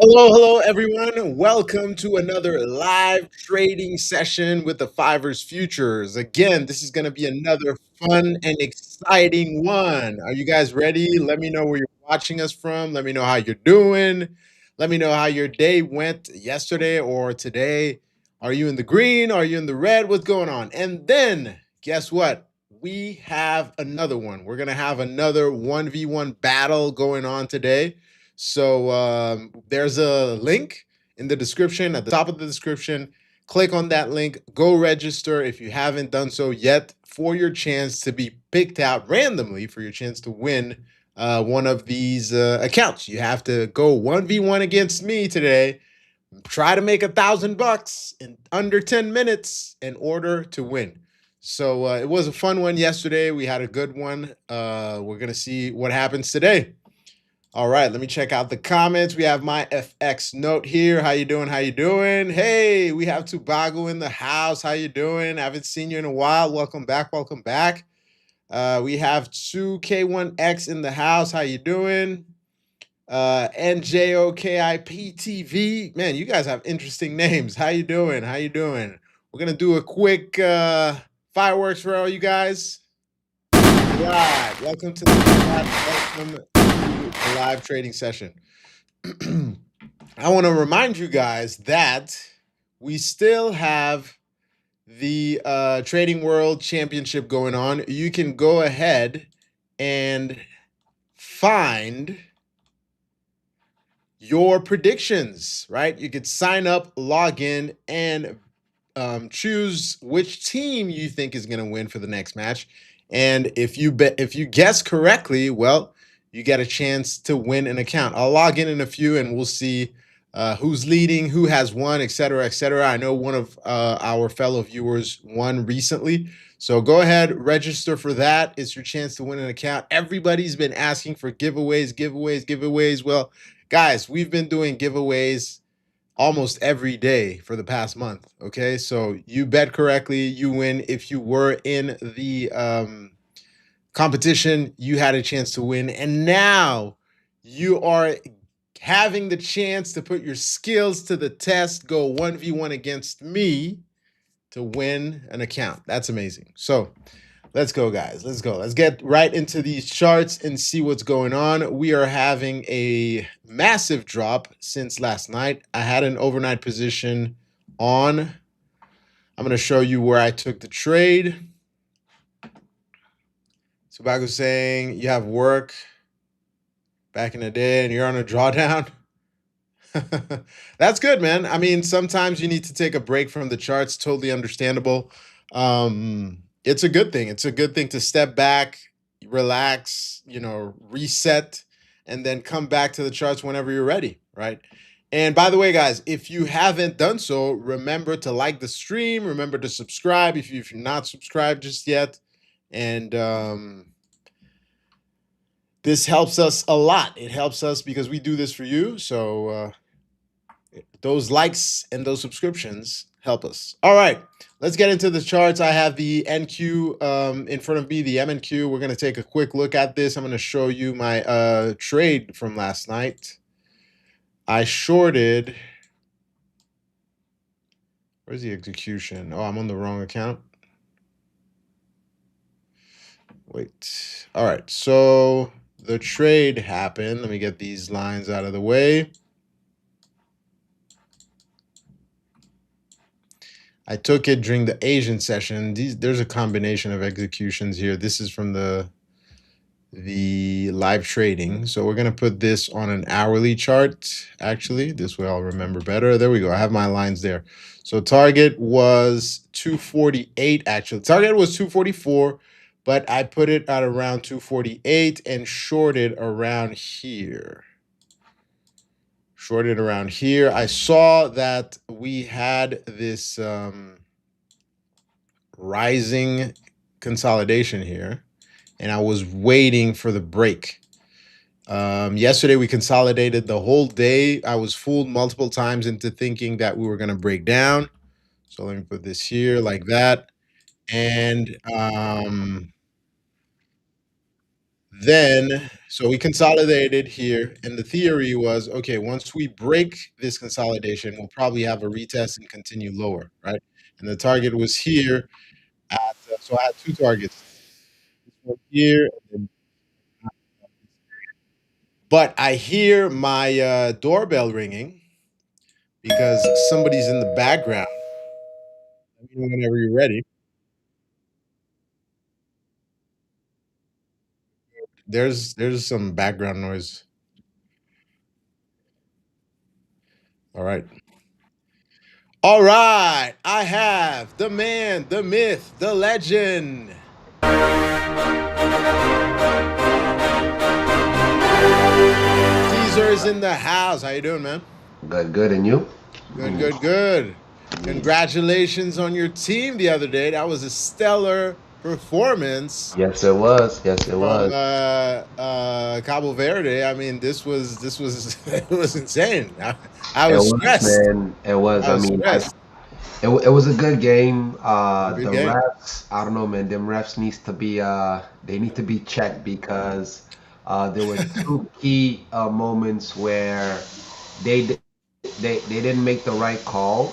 Hello, everyone. Welcome to another live trading session with the Fivers Futures. Again, this is going to be another fun and exciting one. Are you guys ready? Let me know where you're watching us from. Let me know how you're doing. Let me know how your day went yesterday or today. Are you in the green? Are you in the red? What's going on? And then, guess what? We have another one. We're going to have another 1v1 battle going on today. So there's a link in the description, at the top of the description. Click on that link, go register if you haven't done so yet for your chance to be picked out randomly for your chance to win one of these accounts. You have to go 1v1 against me today. Try to make $1,000 in under 10 minutes in order to win. So it was a fun one yesterday. We had a good one. We're going to see what happens today. All right, let me check out the comments. We have my FX note here. How you doing? How you doing? Hey, we have Tubago in the house. How you doing? I haven't seen you in a while. Welcome back. Welcome back. We have 2K1X in the house. How you doing? NJOKIPTV. Man, you guys have interesting names. How you doing? How you doing? We're gonna do a quick fireworks for all you guys. Right. Welcome to the live trading session. I want to remind you guys that we still have the Trading World Championship going on. You can go ahead and find your predictions, right? You could sign up, log in, and choose which team you think is going to win for the next match. And if you guess correctly, well, you get a chance to win an account. I'll log in a few, and we'll see who's leading, who has won, etc., etc. I know one of our fellow viewers won recently, so go ahead, register for that. It's your chance to win an account. Everybody's been asking for giveaways, giveaways, giveaways. Well, guys, we've been doing giveaways almost every day for the past month. Okay, so you bet correctly, you win. If you were in the competition, you had a chance to win, and now you are having the chance to put your skills to the test, go 1v1 against me to win an account. That's amazing. So let's go, guys. Let's go. Let's get right into these charts and see what's going on. We are having a massive drop since last night. I had an overnight position on. I'm going to show you where I took the trade. Tobacco saying you have work back in the day and you're on a drawdown. That's good, man. I mean, sometimes you need to take a break from the charts. Totally understandable. It's a good thing. It's a good thing to step back, relax, reset, and then come back to the charts whenever you're ready, right? And by the way, guys, if you haven't done so, remember to like the stream. Remember to subscribe if you're not subscribed just yet. And this helps us a lot. It helps us because we do this for you. So those likes and those subscriptions help us. All right, let's get into the charts. I have the NQ in front of me, the MNQ. We're going to take a quick look at this. I'm going to show you my trade from last night. I shorted. Where's the execution? Oh, I'm on the wrong account. Wait. All right, so the trade happened. Let me get these lines out of the way. I took it during the Asian session. There's a combination of executions here. This is from the live trading. So we're going to put this on an hourly chart. Actually, this way I'll remember better. There we go. I have my lines there. So target was 248. Actually, target was 244, but I put it at around 248 and shorted around here. Shorted around here. I saw that we had this rising consolidation here, and I was waiting for the break. Yesterday we consolidated the whole day. I was fooled multiple times into thinking that we were going to break down. So let me put this here like that. And Then, so we consolidated here, and the theory was, okay, once we break this consolidation, we'll probably have a retest and continue lower, right? And the target was here at, so I had two targets. This one here, and then, but I hear my doorbell ringing because somebody's in the background. Let me know whenever you're ready. There's some background noise. All right. All right. I have the man, the myth, the legend. Caesar's in the house. How you doing, man? Good, good, and you? Good, good, good. Congratulations on your team the other day. That was a stellar performance Yes, it was. Yes, it from was. Cabo Verde. I mean, this was it was insane. I It was was, stressed. man. It was. I I was mean, stressed. it was a good game. It was a good The game. refs, I don't know, man. Them refs needs to be they need to be checked because there were two key moments where they di- they didn't make the right call.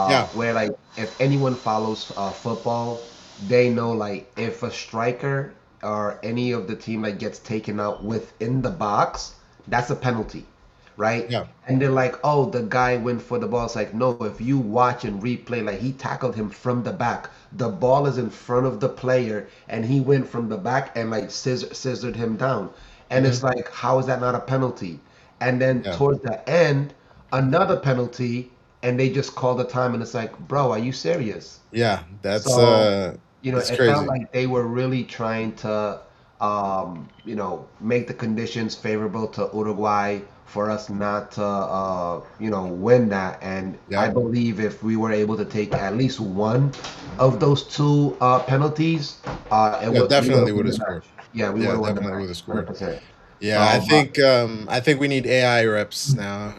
Yeah, Where like if anyone follows football, they know like if a striker or any of the team like gets taken out within the box, that's a penalty, right? yeah, And they're like, oh, the guy went for the ball. It's like, no, if you watch and replay, like he tackled him from the back. The ball is in front of the player, and he went from the back and like scissored him down. And hmm it's like, how is that not a penalty? And then yeah, towards the end, another penalty, and they just call the time, and it's like, bro, are you serious? yeah. So, That's it felt crazy. like they were really trying to, make the conditions favorable to Uruguay for us not to, win that. And I Yeah, believe if we were able to take at least one of those two penalties, yeah. we would Definitely have would won have the scored. match. Yeah, we would Yeah, have won the definitely would match, have hundred scored. percent. Yeah, So, I think we need AI reps now.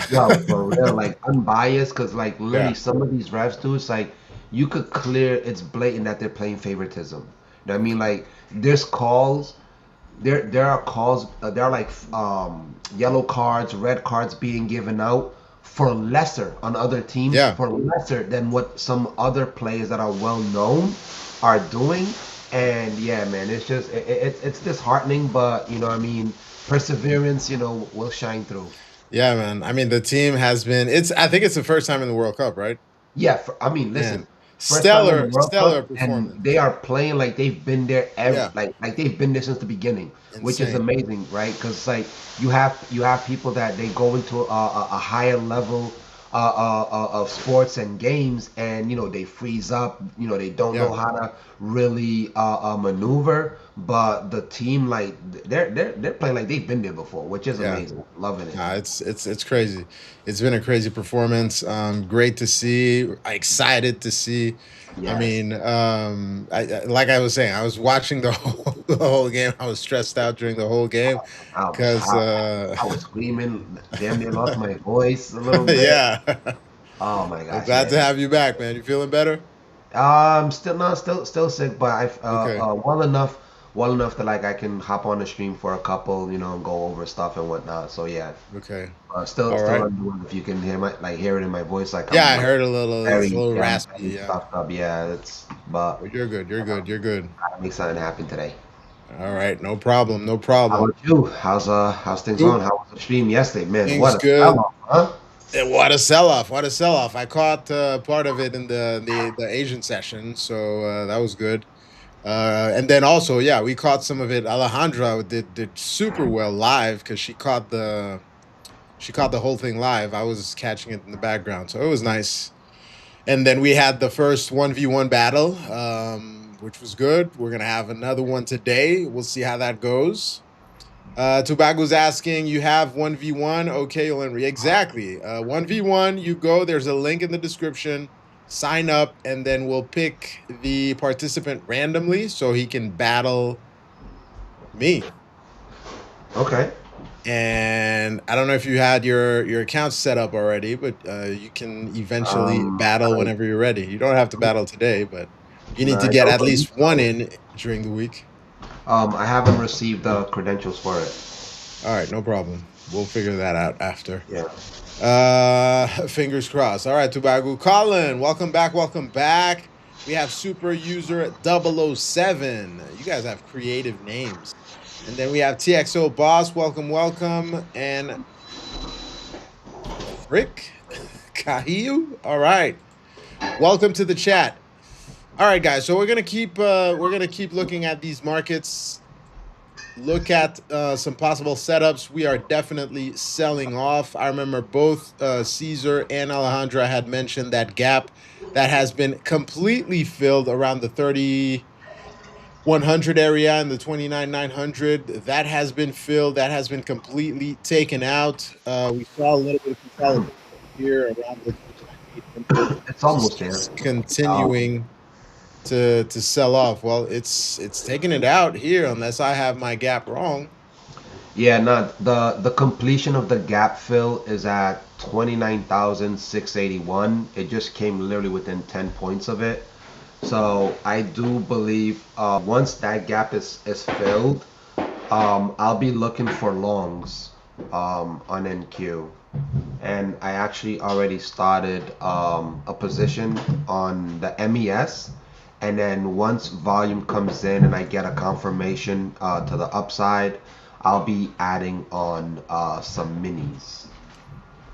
yo, for real, like unbiased, because like literally Yeah, some of these refs do, it's like you could clear, it's blatant that they're playing favoritism. You know what I mean? Like there's calls, there are calls, there are like yellow cards, red cards being given out for lesser on other teams, yeah, for lesser than what some other players that are well known are doing. And yeah, man, it's just it's disheartening, but you know what I mean, perseverance, will shine through. yeah, man. I mean, the team has been. It's. I think it's the first time in the World Cup, right? Yeah, I mean, Man, listen, first time in the World stellar Cup, and they performance. are playing like they've been there Yeah, like they've been there since the beginning, which is insane. amazing, right? Because like you have people that they go into a higher level of sports and games, and they freeze up, they don't know Yeah, how to really maneuver, but the team like they're playing like they've been there before, which is yeah. amazing, loving it. Nah, it's crazy. It's been a crazy performance. Great to see. Excited to see. I Yes. mean, like I was saying, I was watching the the whole game. I was stressed out during the whole game I was because, I was screaming, damn near lost my voice a little bit. yeah. Oh my I'm gosh, glad yeah. to have you back, man. You feeling better? Still no, still sick, but I Okay, well enough that like I can hop on the stream for a couple, and go over stuff and whatnot. So yeah, okay, still all right. undoing. If you can hear it in my voice, like Yeah, I'm I like heard a little. It's a little I'm raspy. very Yeah, stuffed up. Yeah, but but you're good. You're good. You're good. gotta make something happen today. All right, no problem. No How problem. about you? How's things Good. going? How was the stream yesterday, man? Things What a good. sell-off, huh? What a sell off! What a sell off! I caught part of it in the Asian session, so that was good. And then also, yeah, we caught some of it. Alejandra did super well live because she caught the whole thing live. I was catching it in the background, so it was nice. And then we had the first 1v1 battle, which was good. We're gonna have another one today. We'll see how that goes. Tobago's asking, you have 1v1? Okay, Henry. Exactly. 1v1, you go. There's a link in the description. Sign up, and then we'll pick the participant randomly so he can battle me. Okay. And I don't know if you had your account set up already, but you can eventually battle I whenever you're ready. You don't have to battle today, but you need to I get don't at believe least one so. in during the week. I haven't received the credentials for it. All right, no problem. We'll figure that out after. Yeah. Fingers crossed. All right, Tubagu. Colin, welcome back. Welcome back. We have super user 007. You guys have creative names. And then we have TXO Boss. Welcome, welcome. And Frick Cahill. All right. Welcome to the chat. All right, guys. So we're gonna keep looking at these markets. Look at some possible setups. We are definitely selling off. I remember both Caesar and Alejandra had mentioned that gap that has been completely filled around the 3,100 area and the 29,900. That has been filled. That has been completely taken out. We saw a little bit of consolidation here around the 29,800. It's almost there. Just continuing to sell off. Well, it's taking it out here unless I have my gap wrong. Yeah, no, the completion of the gap fill is at 29,681. It just came literally within 10 points of it. So I do believe once that gap is filled, I'll be looking for longs on NQ. And I actually already started a position on the MES. And then once volume comes in and I get a confirmation to the upside, I'll be adding on some minis.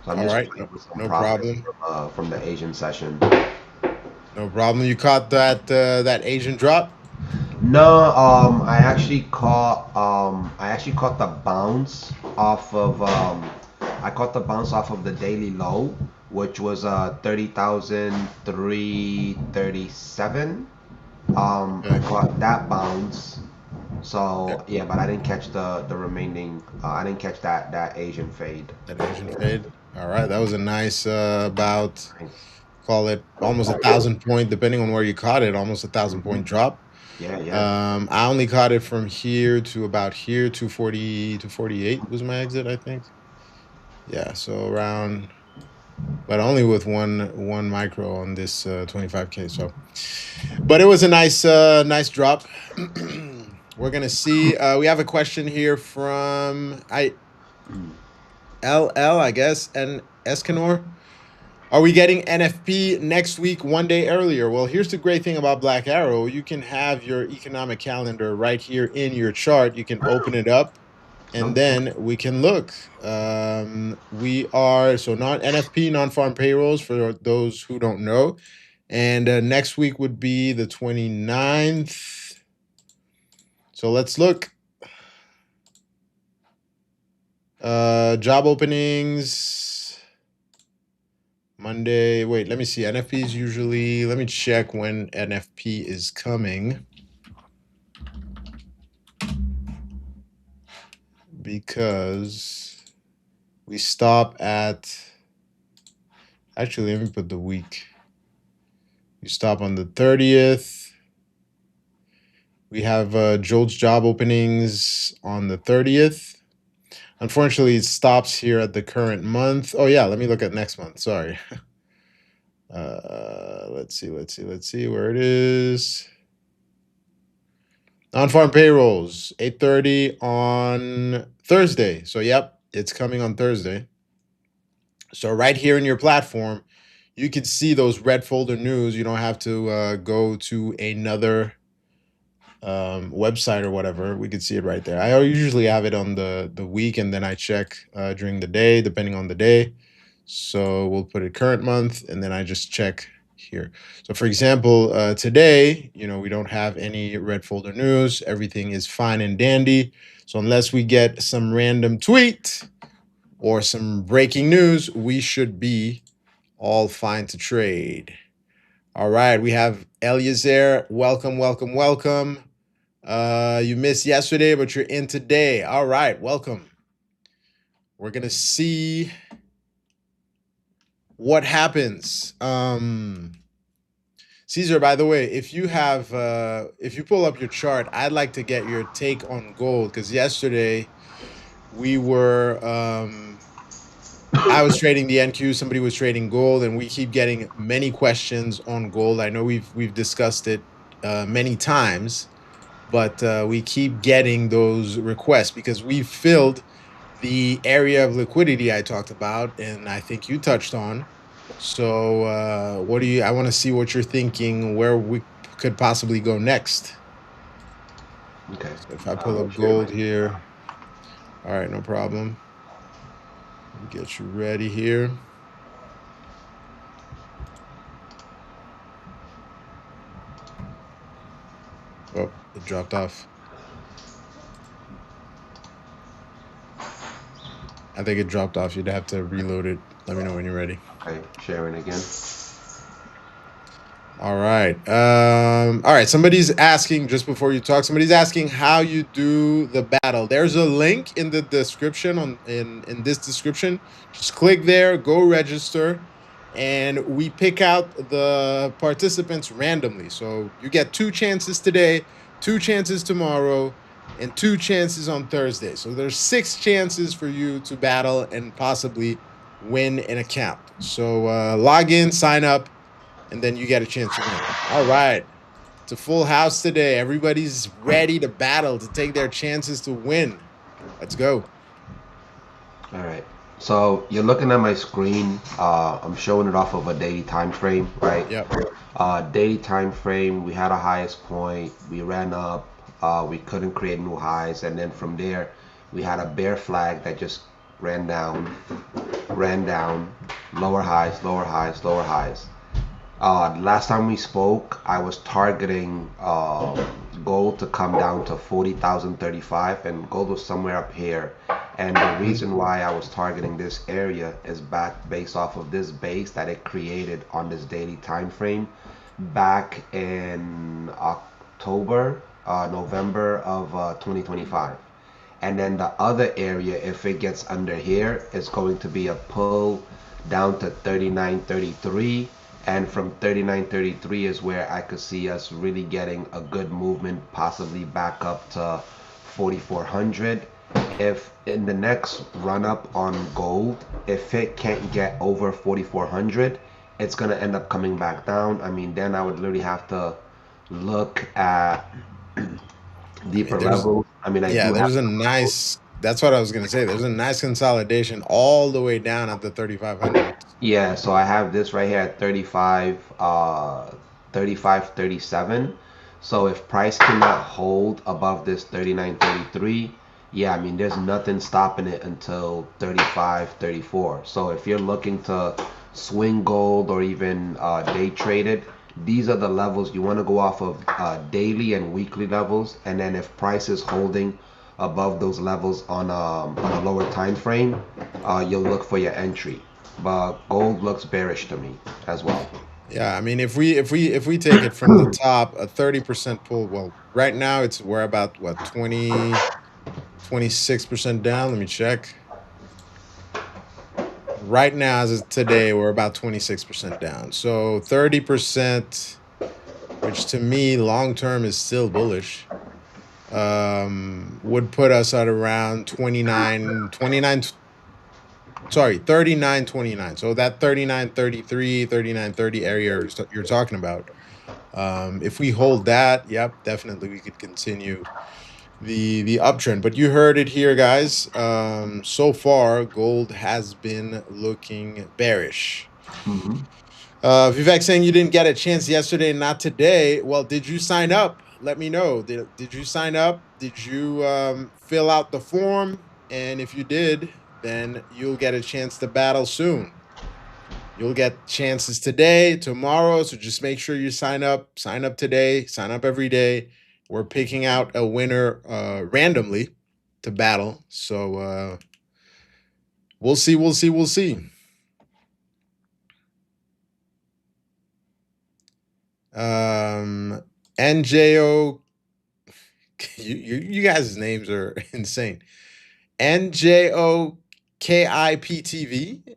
So I'm All just right, playing with some no profit problem. from the Asian session. No problem. You caught that Asian drop? No, I actually caught the bounce off of I caught the bounce off of the daily low, which was 30,337. I caught that bounce. So yeah, but I didn't catch the remaining. I didn't catch that Asian fade. That Asian fade. All right, that was a nice about, Nice. call it almost 1,000 point, depending on where you caught it, almost 1,000 point drop. Yeah, yeah. I only caught it from here to about here, 240 to 48 was my exit, I think. Yeah, so around, but only with one micro on this 25K. So, but it was a nice drop. We're gonna see. We have a question here from LL, I guess, and Escanor. Are we getting NFP next week, one day earlier? Well, here's the great thing about Black Arrow. You can have your economic calendar right here in your chart. You can open it up and then we can look. We are, so not NFP, non-farm payrolls for those who don't know. And next week would be the 29th. So let's look. Job openings. Monday. Wait, let me see. NFP is usually, let me check when NFP is coming. Because we stop at, actually, let me put the week. We stop on the 30th. We have Jolt's job openings on the 30th. Unfortunately, it stops here at the current month. Oh, yeah, let me look at next month. Sorry. Let's see where it is. Non-farm payrolls, 8:30 on Thursday. So, yep, it's coming on Thursday. So right here in your platform, you can see those red folder news. You don't have to go to another website or whatever. We could see it right there. I usually have it on the week, and then I check during the day, depending on the day. So we'll put it current month, and then I just check here. So for example, today, we don't have any red folder news. Everything is fine and dandy. So unless we get some random tweet or some breaking news, we should be all fine to trade. All right, we have Eliezer. Welcome, welcome, welcome. You missed yesterday, but you're in today. All right, welcome. We're gonna see what happens. Caesar, by the way, if you pull up your chart, I'd like to get your take on gold, because yesterday we were I was trading the NQ, somebody was trading gold, and we keep getting many questions on gold. I know we've discussed it many times. but we keep getting those requests because we filled the area of liquidity I talked about, and I think you touched on. So, what do you? I want to see what you're thinking. Where we could possibly go next. Okay. So, if I pull I'll up share my gold here, all right, no problem. Let me get you ready here. Oh, it dropped off. I think it dropped off. You'd have to reload it. Let me know when you're ready. Okay, sharing again. All right. All right. Somebody's asking just before you talk. Somebody's asking how you do the battle. There's a link in the description in this description. Just click there, go register, and we pick out the participants randomly. So you get 2 chances today, 2 chances tomorrow, and 2 chances on Thursday. So there's 6 chances for you to battle and possibly win an account. So log in, sign up, and then you get a chance to win. All right. It's a full house today. Everybody's ready to battle, to take their chances to win. Let's go. All right. So you're looking at my screen. I'm showing it off of a daily time frame, right? Yep. Daily time frame. We had a highest point. We ran up. We couldn't create new highs, and then from there, we had a bear flag that just ran down, lower highs, lower highs, lower highs. Last time we spoke, I was targeting gold to come down to 40,035, and gold was somewhere up here. And the reason why I was targeting this area is based off of this base that it created on this daily time frame back in November of 2025. And then the other area, if it gets under here, is going to be a pull down to 39.33. And from 39.33 is where I could see us really getting a good movement, possibly back up to 4,400. If in the next run up on gold, if it can't get over 4,400, it's going to end up coming back down. I mean, then I would literally have to look at I mean, deeper levels. I mean, I do have. there's a nice, that's what I was going to say. There's a nice consolidation all the way down at the 3,500. Yeah, so I have this right here at 35, 35, 37. So if price cannot hold above this 39.33, yeah, I mean, there's nothing stopping it until 35, 34. So if you're looking to swing gold or even day trade it, these are the levels you want to go off of, daily and weekly levels. And then if price is holding above those levels on a lower time frame, you'll look for your entry. But gold looks bearish to me as well. Yeah, I mean, if we take it from the top, a 30% pull. Well, right now we're about what, 26% down. Let me check. Right now, as of today, we're about 26% down. So 30%, which to me, long term is still bullish, would put us at around 29, sorry, 39.29. So that 39.33, 39.30 area you're talking about. If we hold that, yep, definitely we could continue the uptrend. But you heard it here, guys. So far, gold has been looking bearish. Hmm. Vivek saying you didn't get a chance yesterday, not today. Well, did you sign up? Let me know. Did you sign up? Did you fill out the form? And if you did, then you'll get a chance to battle soon. You'll get chances today, tomorrow. So just make sure you sign up. Sign up today. Sign up every day. We're picking out a winner randomly to battle. So we'll see. We'll see. We'll see. NJO. You guys' names are insane. NJOKIPTV.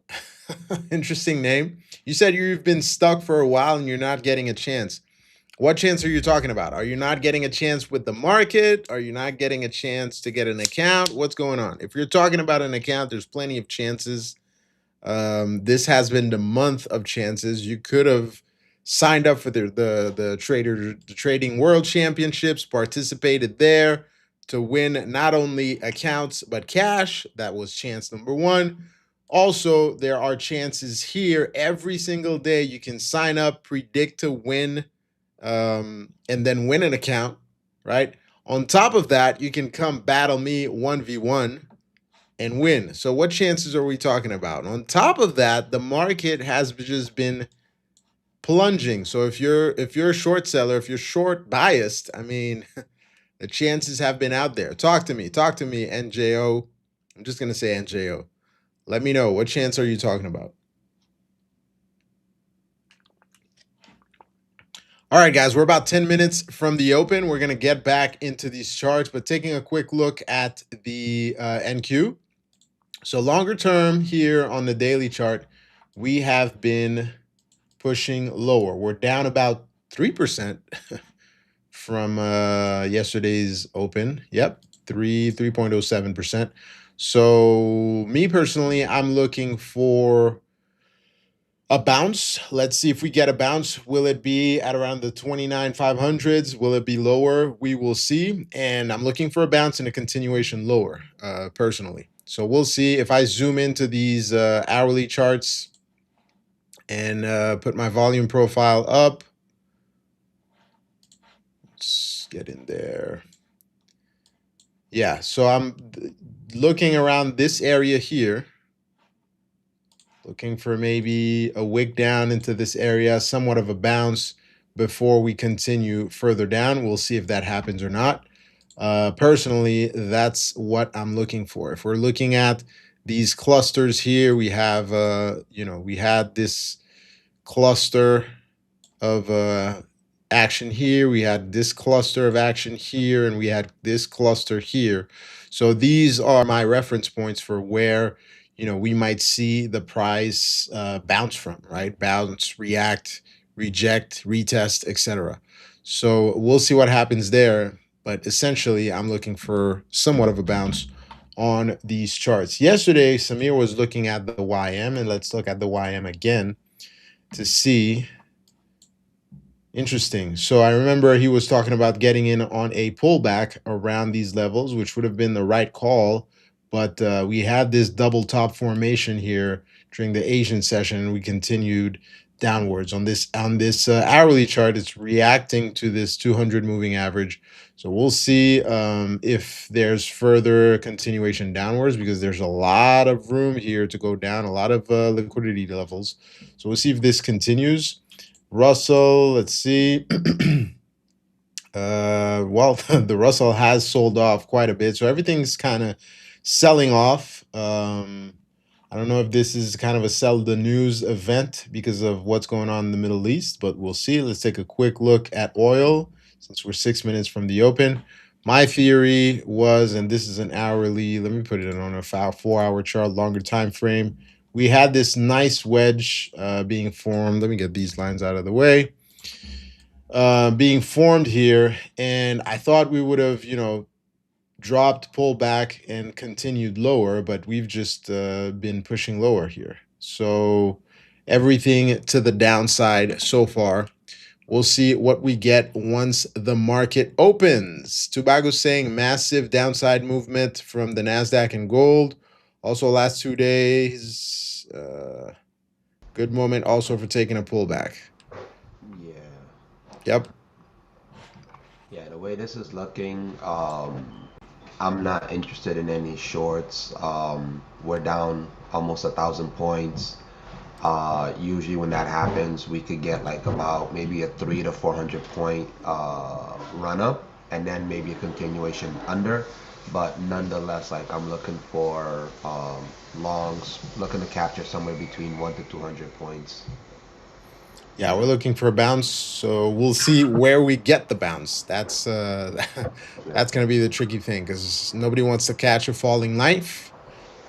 Interesting name. You said you've been stuck for a while and you're not getting a chance. What chance are you talking about? Are you not getting a chance with the market? Are you not getting a chance to get an account? What's going on? If you're talking about an account, there's plenty of chances. This has been the month of chances. You could have signed up for the trading world championships, participated there to win not only accounts but cash. That was chance number one. Also, there are chances here every single day. You can sign up, predict to win, and then win an account, right? On top of that, you can come battle me 1v1 and win. So, what chances are we talking about? On top of that, the market has just been plunging. So if you're a short seller, if you're short biased, I mean, the chances have been out there. Talk to me. Talk to me, NJO. I'm just gonna say NJO. Let me know, what chance are you talking about? All right, guys, we're about 10 minutes from the open. We're gonna get back into these charts, but taking a quick look at the NQ. So longer term here on the daily chart, we have been pushing lower. We're down about 3% from yesterday's open. Yep, 3.07%. So me personally, I'm looking for a bounce. Let's see if we get a bounce. Will it be at around the 29,500s? Will it be lower? We will see. And I'm looking for a bounce and a continuation lower, personally. So we'll see. If I zoom into these hourly charts and put my volume profile up, let's get in there. Yeah, so I'm looking around this area here, looking for maybe a wick down into this area, somewhat of a bounce before we continue further down. We'll see if that happens or not. Personally, that's what I'm looking for. If we're looking at these clusters here, we have, we had this cluster of action here, we had this cluster of action here, and we had this cluster here. So these are my reference points for where we might see the price bounce from, right? Bounce, react, reject, retest, etc. So we'll see what happens there, but essentially I'm looking for somewhat of a bounce on these charts. Yesterday Samir was looking at the YM, and let's look at the YM again to see. Interesting. So I remember he was talking about getting in on a pullback around these levels, which would have been the right call. But we had this double top formation here during the Asian session, and we continued downwards on this hourly chart. It's reacting to this 200 moving average. So we'll see if there's further continuation downwards, because there's a lot of room here to go down, a lot of liquidity levels. So we'll see if this continues. Russell, let's see. Well, the Russell has sold off quite a bit, so everything's kind of selling off. I don't know if this is kind of a sell the news event because of what's going on in the Middle East, but we'll see. Let's take a quick look at oil since we're 6 minutes from the open. My theory was, and this is an hourly, let me put it on a 4-hour chart, longer time frame. We had this nice wedge being formed. Let me get these lines out of the way. Being formed here, and I thought we would have, dropped, pulled back, and continued lower, but we've just been pushing lower here. So everything to the downside so far. We'll see what we get once the market opens. Tobago saying massive downside movement from the NASDAQ and gold. Also, last 2 days, good moment also for taking a pullback. Yeah. Yep. Yeah, the way this is looking, I'm not interested in any shorts. We're down almost 1,000 points. Usually when that happens, we could get like about maybe a 300 to 400 point run up, and then maybe a continuation under. But nonetheless, like I'm looking for longs, looking to capture somewhere between 1 to 200 points. Yeah, we're looking for a bounce, so we'll see where we get the bounce. That's that's going to be the tricky thing, because nobody wants to catch a falling knife,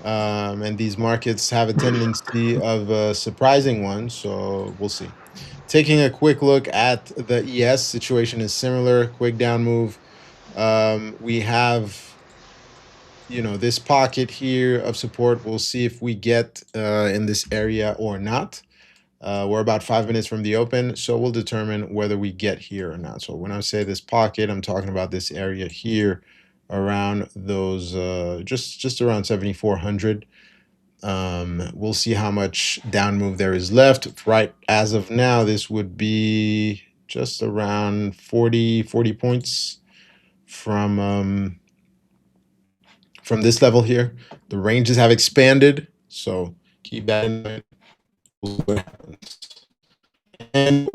and these markets have a tendency of surprising ones. So we'll see. Taking a quick look at the ES situation is similar. Quick down move. We have this pocket here of support. We'll see if we get in this area or not. We're about 5 minutes from the open, so we'll determine whether we get here or not. So when I say this pocket, I'm talking about this area here around those just around 7,400. We'll see how much down move there is left. Right as of now, this would be just around 40 points from this level here. The ranges have expanded, so keep that in mind. We'll see what happens. And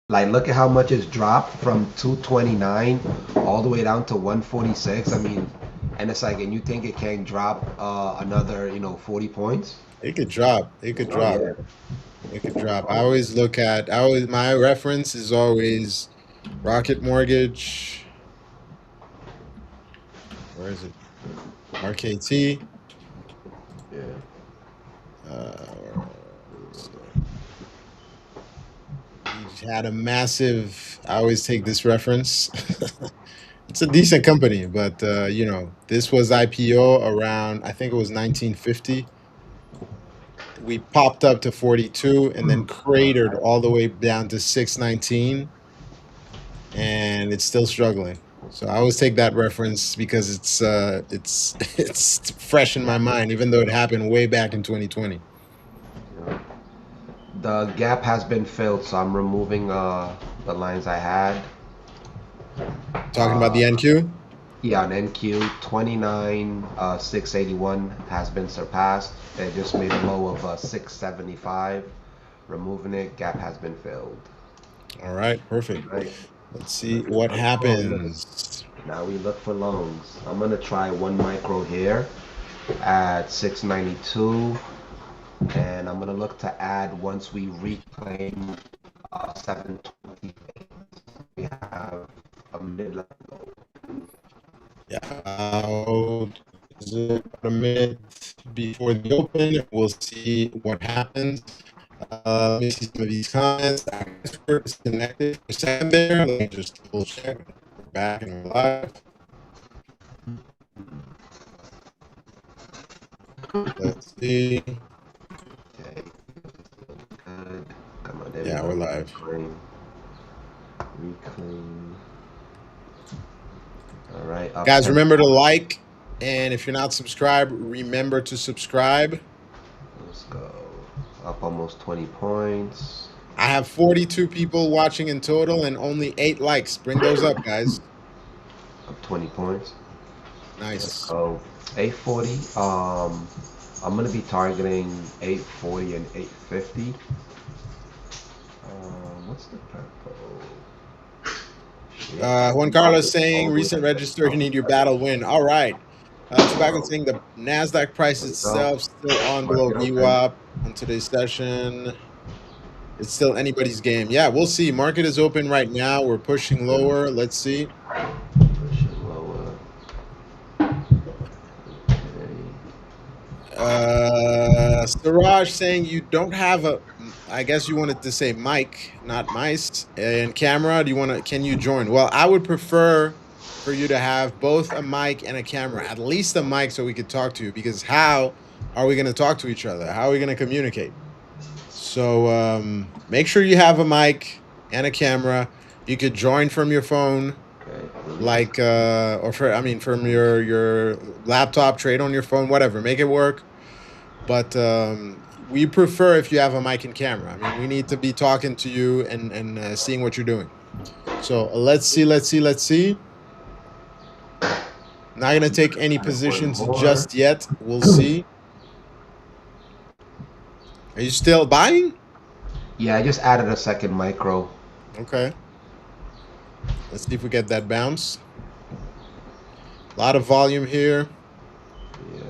Like, look at how much it's dropped from 229 all the way down to 146. I mean, and it's like, and you think it can drop another, 40 points? it could drop. It could Oh drop. yeah. It could drop. I always my reference is always Rocket Mortgage. Where is it? RKT. Yeah. He had a massive. I always take this reference. It's a decent company, but this was IPO around, I think it was 1950. We popped up to 42 and then cratered all the way down to 619, and it's still struggling. So I always take that reference because it's it's fresh in my mind, even though it happened way back in 2020. The gap has been filled, so I'm removing the lines I had. Talking about the NQ. Yeah, on NQ 29 681 has been surpassed. It just made a low of 675. Removing it, gap has been filled. All right, perfect. Right. Let's see what happens. Now we look for loans. I'm gonna try one micro here at 692, and I'm gonna look to add once we reclaim 720. We have a mid level. Yeah, is it about a minute before the open? We'll see what happens. Let me see some of these comments. I guess we're disconnected for a second there. Let me just double check. We're back and we're live. Let's see. Okay. Good. Come on, there Yeah, we we're go. live. Reclaim. All right. Guys, remember to like, and if you're not subscribed, remember to subscribe. Let's go. Up almost 20 points. I have 42 people watching in total and only 8 likes. Bring those up, guys. Up 20 points. Nice. Let's go. 840. I'm gonna be targeting 840 and 850. What's the purple? Juan Carlos saying recent register, you need your battle win. All right. Tobacco saying the NASDAQ price itself still on below VWAP on today's session. It's still anybody's game. Yeah, we'll see. Market is open right now. We're pushing lower. Let's see. Pushing lower. Siraj saying you don't have a, I guess you wanted to say mic, not mice, and camera. Can you join? Well, I would prefer for you to have both a mic and a camera, at least a mic so we could talk to you, because how are we going to talk to each other? How are we going to communicate? So make sure you have a mic and a camera. You could join from your phone, like from your laptop, trade on your phone, whatever. Make it work. But we prefer if you have a mic and camera. I mean, we need to be talking to you and seeing what you're doing. So let's see. Not gonna take any One positions more. just yet. We'll see. Are you still buying? Yeah, I just added a second micro. Okay. Let's see if we get that bounce. A lot of volume here. Yeah.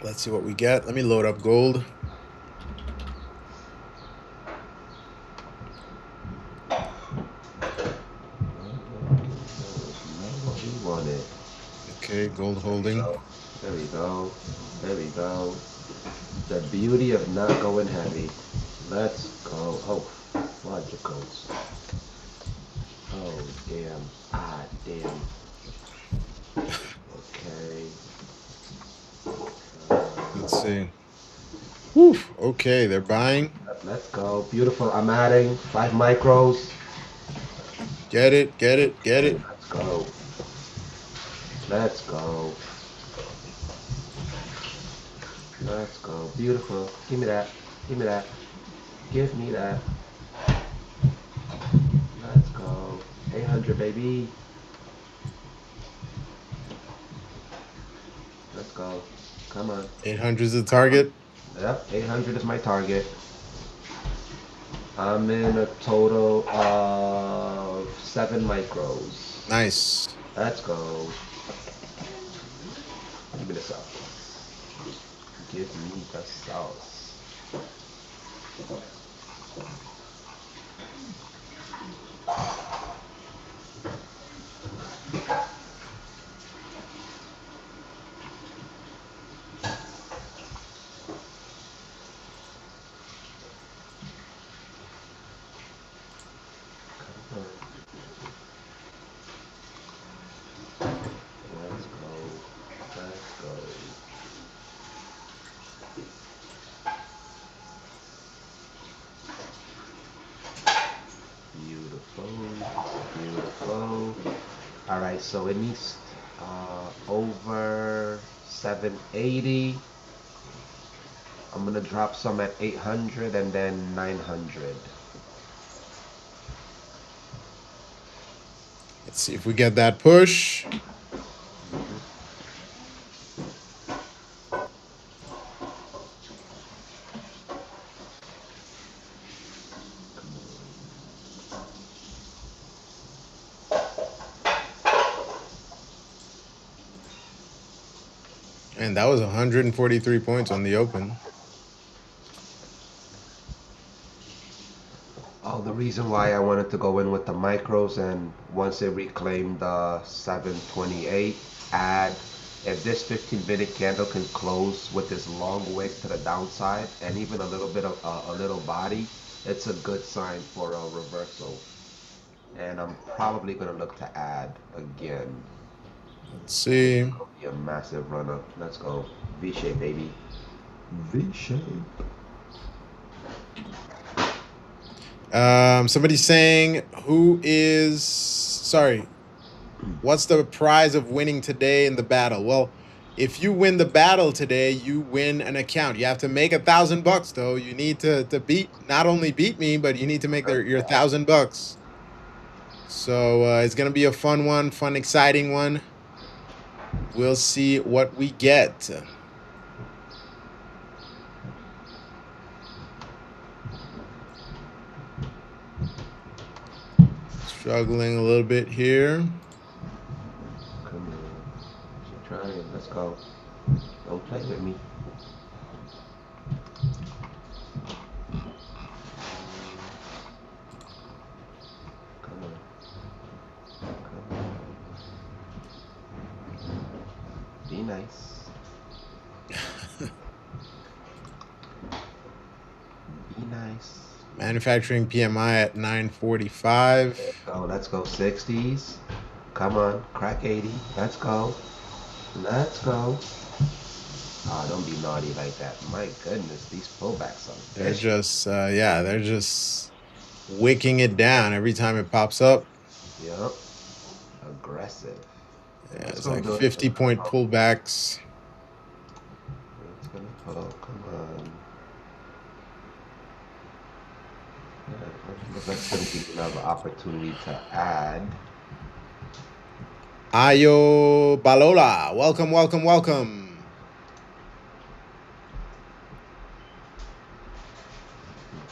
Let's see what we get. Let me load up gold. What we wanted. Okay, gold holding. There we go. There we go. The beauty of not going heavy. Let's go. Oh, logicals. Oh, damn. Ah, damn. Okay. Let's see. Whew. Okay, they're buying. Let's go. Beautiful. I'm adding 5 micros. Get it, get it, get Okay, it. let's go. Let's go. Let's go. Beautiful. Give me that. Give me that. Give me that. Let's go. 800, baby. Let's go. Come on. 800 is the target. Yep, 800 is my target. I'm in a total of 7 micros. Nice. Let's go. Give me the sauce. Give me the sauce. Let's go. Let's go. Beautiful. Beautiful. Alright, so it needs over 780. I'm gonna drop some at 800 and then 900. Let's see if we get that push. And that was 143 points on the open. Oh, the reason why I wanted to go in with the micros and once it reclaimed the 728, add if this 15-minute candle can close with this long wick to the downside and even a little bit of a little body, it's a good sign for a reversal. And I'm probably gonna look to add again. Let's see. It'll be a massive run up. Let's go. V shape, baby. V shape. Somebody's saying, what's the prize of winning today in the battle? Well, if you win the battle today, you win an account. You have to make $1,000 though. You need to not only beat me, but you need to make your $1,000. So it's gonna be a fun one, exciting one. We'll see what we get. Struggling a little bit here. Come on. Keep trying. Let's go. Don't play with me. Come on. Come on. Be nice. Be nice. Manufacturing PMI at 945. Oh, let's go 60s. Come on, crack 80. Let's go. Let's go. Oh, don't be naughty like that. My goodness, these pullbacks are They're vicious. just they're just wicking it down every time it pops up. Yep. Aggressive. Yeah, Let's it's go like do it. 50-point pullbacks. Oh, come on. That's going to give you another opportunity to add. Ayo Balola. Welcome, welcome, welcome.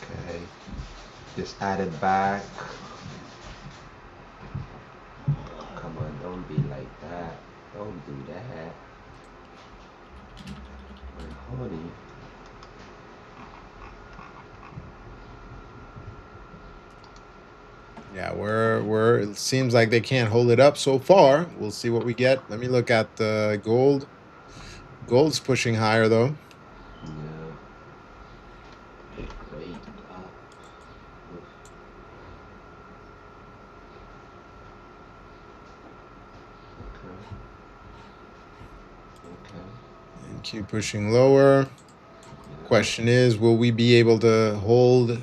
Okay. Just add it back. Come on, don't be like that. Don't do that. My honey. Yeah, it seems like they can't hold it up so far. We'll see what we get. Let me look at the gold. Gold's pushing higher though. Yeah. Great. Okay. Okay. And keep pushing lower. Yeah. Question is, will we be able to hold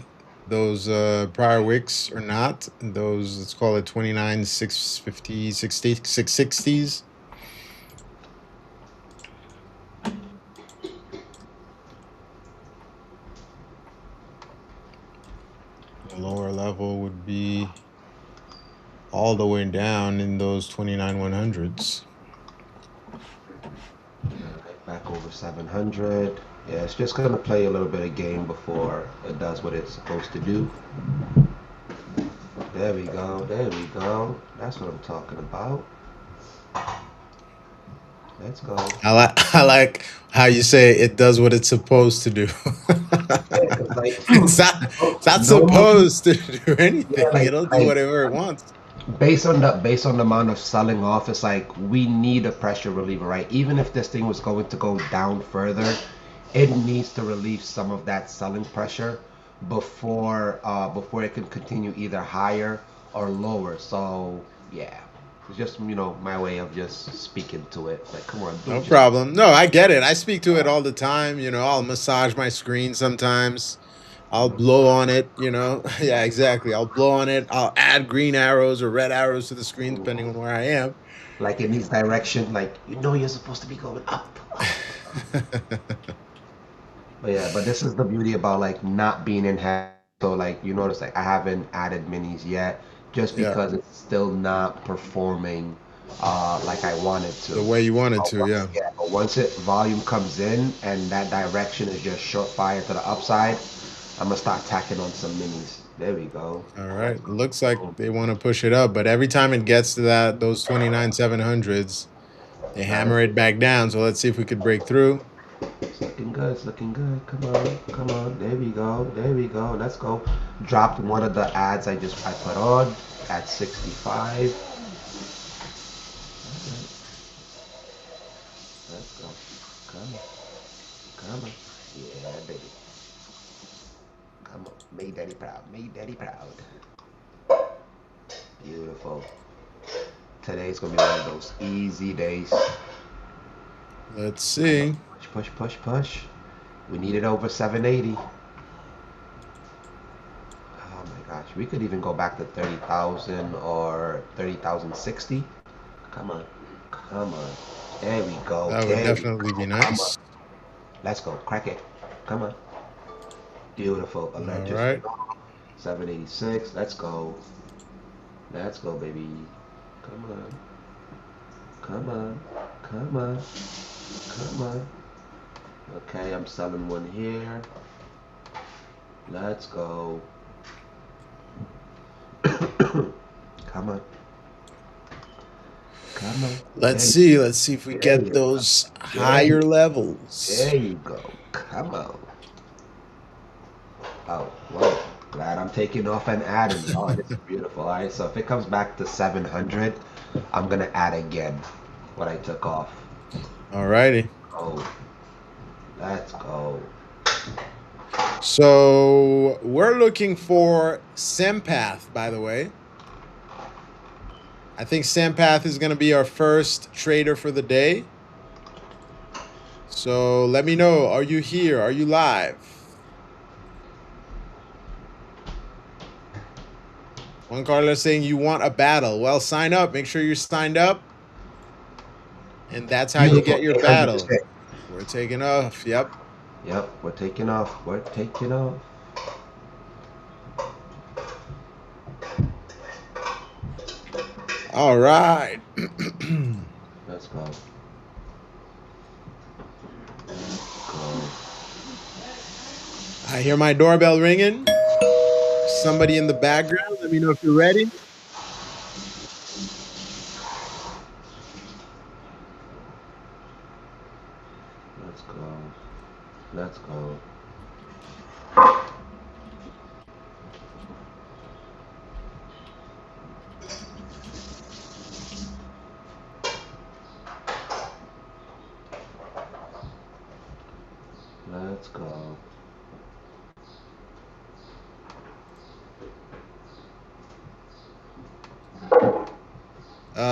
those prior wicks or not? Those, let's call it 29, 650, 60, 660s. The lower level would be all the way down in those 29 100s. Alright, back over 700. Yeah, it's just gonna play a little bit of game before it does what it's supposed to do. There we go. There we go. That's what I'm talking about. Let's go. I like how you say it does what it's supposed to do. Yeah, cause like It's not normally, supposed to do yeah, anything. like It'll do like whatever it wants. based on the amount of selling off, it's like we need a pressure reliever, right? Even if this thing was going to go down further, it needs to relieve some of that selling pressure before it can continue either higher or lower. So yeah, it's just my way of just speaking to it. Like, come on, No don't just problem. No, I get it. I speak to it all the time. I'll massage my screen sometimes. I'll blow on it. Yeah, exactly. I'll blow on it. I'll add green arrows or red arrows to the screen, depending on where I am. like it needs direction. Like you're supposed to be going up, up. But yeah, but this is the beauty about like not being in heavy. So like you notice like I haven't added minis yet just Yeah, because it's still not performing like I wanted the to. way you wanted to. Yeah. Yeah, but once it volume comes in and that direction is just short fire to the upside, I'm gonna start tacking on some minis. There we go. All right. Let's It go. looks like Boom. they want to push it up, but every time it gets to those 29 700s, they Nice. hammer it back down. So let's see if we could break through. It's looking good. It's looking good. Come on. Come on. There we go. There we go. Let's go. Dropped one of the ads I put on at 65. Let's go. Come on. Come on. Yeah, baby. Come on. Make daddy proud. Make daddy proud. Beautiful. Today's gonna be one of those easy days. Let's Come on. see. Push, push, push, push. We need it over 780. Oh my gosh, we could even go back to 30,000 or 30,060. Come on, come on. There we go. That would There we definitely go. be Come on. nice. Let's go. Crack it. Come on. Beautiful. Alert All just right. went off. 786. Let's go. Let's go, baby. Come on. Come on. Come on. Come on. Okay, I'm selling one here. Let's go. Come on. Come on. Let's There you see. Let's see if we There get you go. those There higher you levels. There you go. Come on. Oh, well, glad I'm taking off and adding. Oh, this is beautiful. All right, so if it comes back to 700, I'm going to add again what I took off. All righty. Oh, let's go. So we're looking for Sempath, by the way. I think Sempath is going to be our first trader for the day. So let me know. Are you here? Are you live? Juan Carlos saying you want a battle. Well, sign up. Make sure you're signed up. And that's how you Beautiful. get your battle. 806. We're taking off. Yep. Yep, we're taking off. We're taking off. All right. Let's go. Go. I hear my doorbell ringing. Somebody in the background. Let me know if you're ready. Let's go. Let's go. Let's go.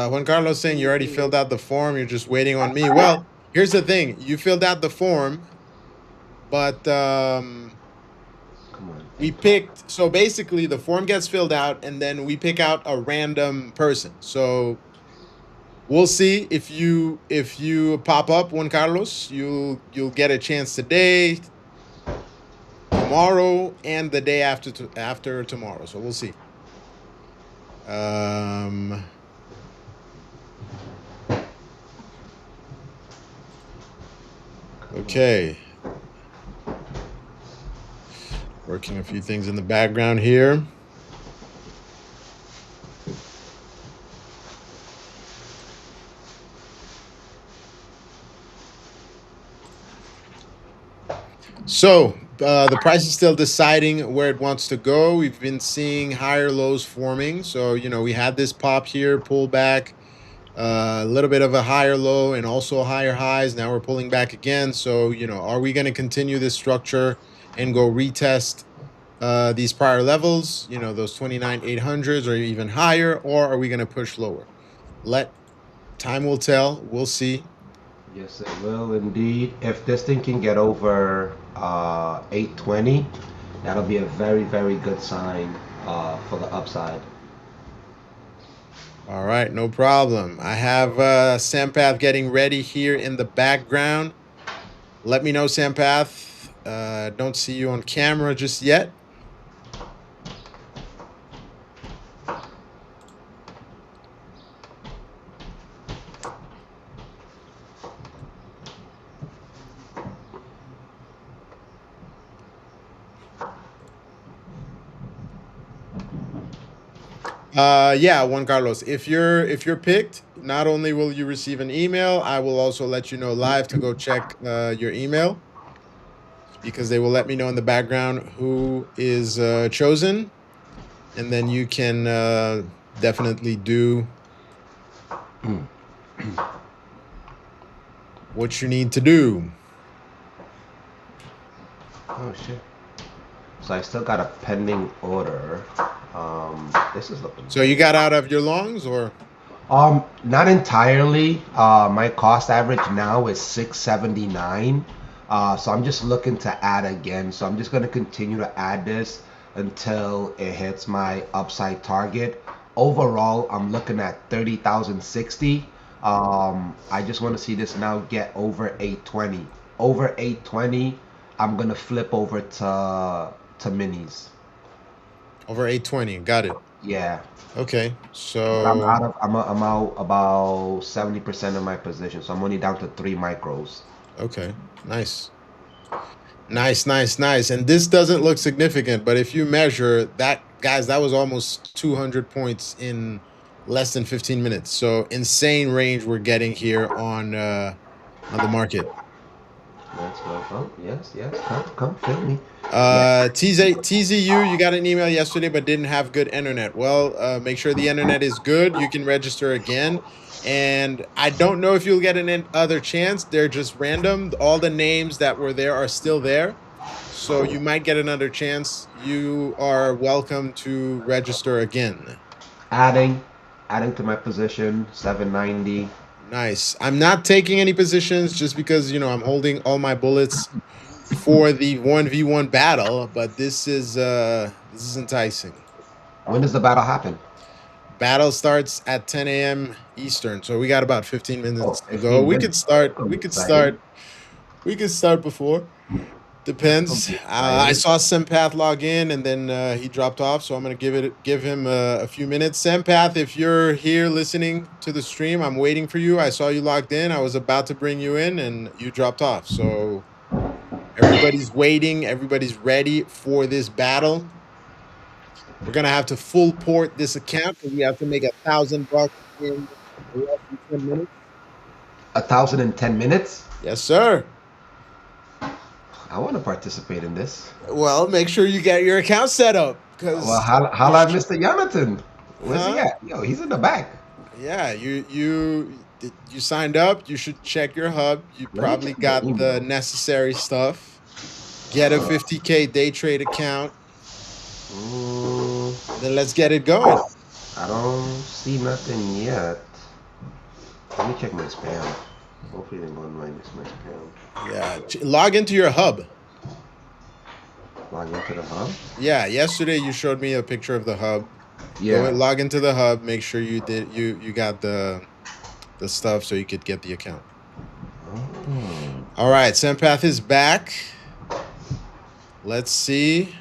Juan Carlos saying you already filled out the form. You're just waiting on me. Well, here's the thing. You filled out the form, but Come on. we picked. So basically, the form gets filled out, and then we pick out a random person. So we'll see if you pop up, Juan Carlos. You'll get a chance today, tomorrow, and the day after tomorrow. So we'll see. Okay. Working a few things in the background here. So the price is still deciding where it wants to go. We've been seeing higher lows forming. So, we had this pop here, pull back, a little bit of a higher low and also higher highs. Now we're pulling back again. So, are we going to continue this structure and go retest these prior levels, those 29,800s or even higher, or are we going to push lower? Time will tell. We'll see. Yes, it will indeed. If this thing can get over 820, that'll be a very, very good sign for the upside. All right, no problem. I have Sampath getting ready here in the background. Let me know, Sampath. Don't see you on camera just yet. Yeah, Juan Carlos. If you're picked, not only will you receive an email, I will also let you know live to go check your email, because they will let me know in the background who is chosen, and then you can definitely do what you need to do. Oh shit. So I still got a pending order. This is looking So you got out of your longs, or? not entirely. My cost average now is 679. So I'm just looking to add again. So I'm just gonna continue to add this until it hits my upside target. Overall, I'm looking at 30,060. I just want to see this now get over 820. Over 820, I'm gonna flip over to minis. Over 820. Got it. Yeah. Okay. But I'm So, out of I'm out about 70% of my position, so I'm only down to 3 micros. okay. Nice. Nice, nice, nice. And this doesn't look significant, but if you measure that, guys, that was almost 200 points in less than 15 minutes. So insane range we're getting here on the market. Let's go. Oh, yes, yes. Come, fill me. Yeah. TZU, you got an email yesterday but didn't have good internet. Well, make sure the internet is good. You can register again. And I don't know if you'll get other chance. They're just random. All the names that were there are still there. So you might get another chance. You are welcome to register again. Adding, adding to my position, 790. Nice. I'm not taking any positions just because, I'm holding all my bullets for the 1v1 battle, but this is enticing. When does the battle happen? Battle starts at 10 a.m. Eastern, so we got about 15 Oh, minutes to go. 15 We could minutes. That's start. gonna We be could exciting. start. We could start before. Don't Depends. be I excited. saw Sempath log in and then he dropped off, so I'm gonna give him a few minutes. Sempath, if you're here listening to the stream, I'm waiting for you. I saw you logged in. I was about to bring you in, and you dropped off. So everybody's waiting. Everybody's ready for this battle. We're gonna have to full port this account because we have to make $1,000 in less than 10 minutes. 1,010 minutes. Yes, sir. I want to participate in this. Well, make sure you get your account set up Well, because holla at Mr. Jonathan. Where's he huh? at? Yo, he's in the back. Yeah, you signed up. You should check your hub. You Let me probably check my got the email. necessary stuff. Get a 50K day trade account. Mm, Then let's get it going. I don't see nothing yet. Let me check my spam. Hopefully, it didn't go in my spam. Yeah, log into your hub. Log into the hub. Yeah, yesterday you showed me a picture of the hub. Go and Yeah. log into the hub. Make sure you got the stuff so you could get the account. Oh. All right, Sempath is back. Let's see.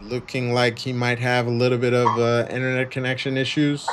Looking like he might have a little bit of internet connection issues.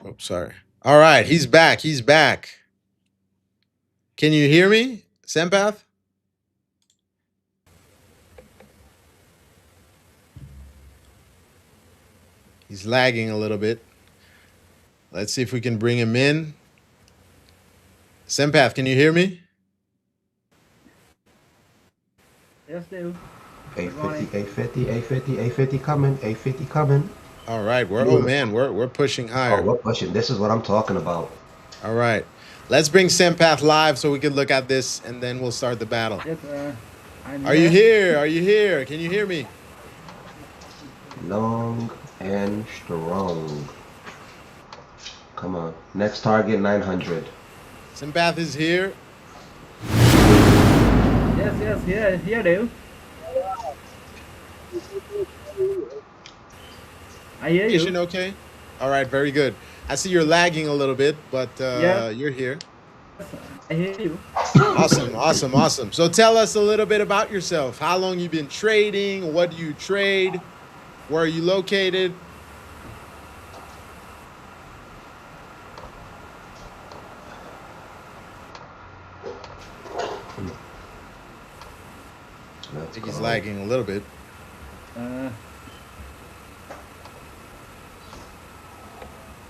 Oh, sorry. All right, he's back. He's back. Can you hear me, Sempath? He's lagging a little bit. Let's see if we can bring him in. Sempath, can you hear me? Yes, Dave. Good 850, morning. 850, 850, 850 coming, 850 coming. All right, Beautiful. we're pushing Oh, higher. we're pushing. This is what I'm talking about. All right. Let's bring Sempath live so we can look at this and then we'll start the battle. Yes, I'm Are you here. here? Are you here? Can you hear me? Long and strong. Come on. Next target, 900. Sempath is here. Yes, here, Dave. I hear Communication you. okay? All right, very good. I see you're lagging a little bit, but Yes, you're here. I hear you. Awesome, awesome, awesome. So tell us a little bit about yourself. How long you been trading? What do you trade? Where are you located? I Let's think he's go. lagging a little bit. Uh,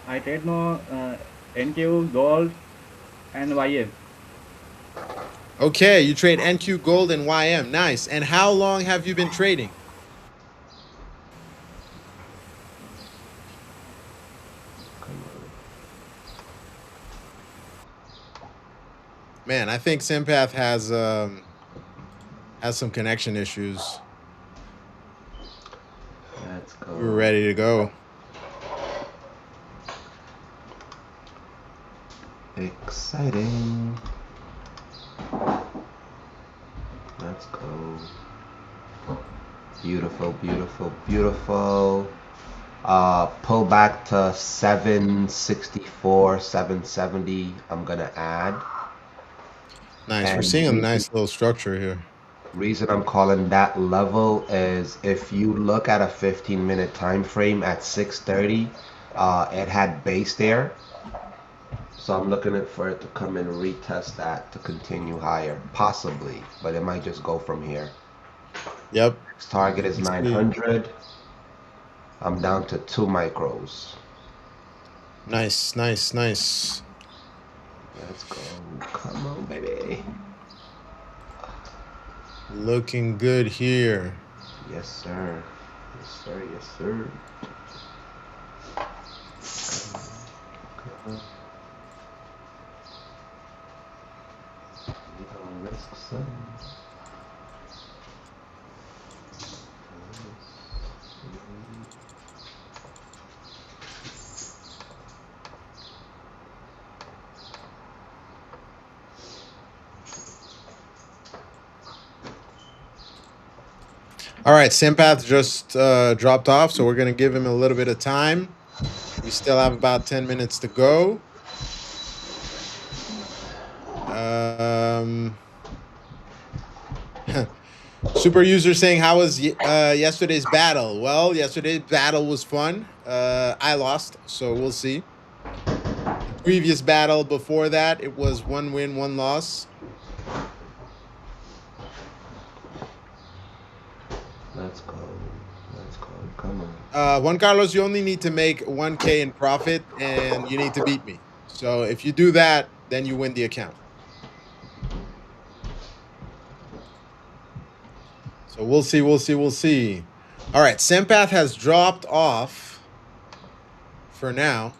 I trade no NQ, gold, and YM. Okay, you trade NQ Gold and YM. Nice. And how long have you been trading? Come on. Man, I think Sempath has some connection issues. Let's go. We were ready to go. Exciting. Let's go. Beautiful, beautiful, beautiful. Pull back to 764, 770. I'm gonna add. Nice. We're And seeing a nice little structure here. reason I'm calling that level is if you look at a 15-minute time frame at 6:30, it had base there. So I'm looking for it to come and retest that to continue higher, possibly, but it might just go from here. Yep. Next target is Let's see. 900. I'm down to 2 micros. Nice, nice, nice. Let's go. Come on, baby. Looking good here. Yes, sir. Yes, sir. Yes, sir. All right, Simpath just dropped off, so we're going to give him a little bit of time. We still have about 10 minutes to go. Super user saying, how was yesterday's battle? Well, yesterday's battle was fun. I lost, so we'll see. The previous battle before that, it was 1 win, 1 loss. Let's go. Let's go. Come on. Juan Carlos, you only need to make 1K in profit, and you need to beat me. So if you do that, then you win the account. So we'll see, we'll see, we'll see. All right, Simpath has dropped off for now.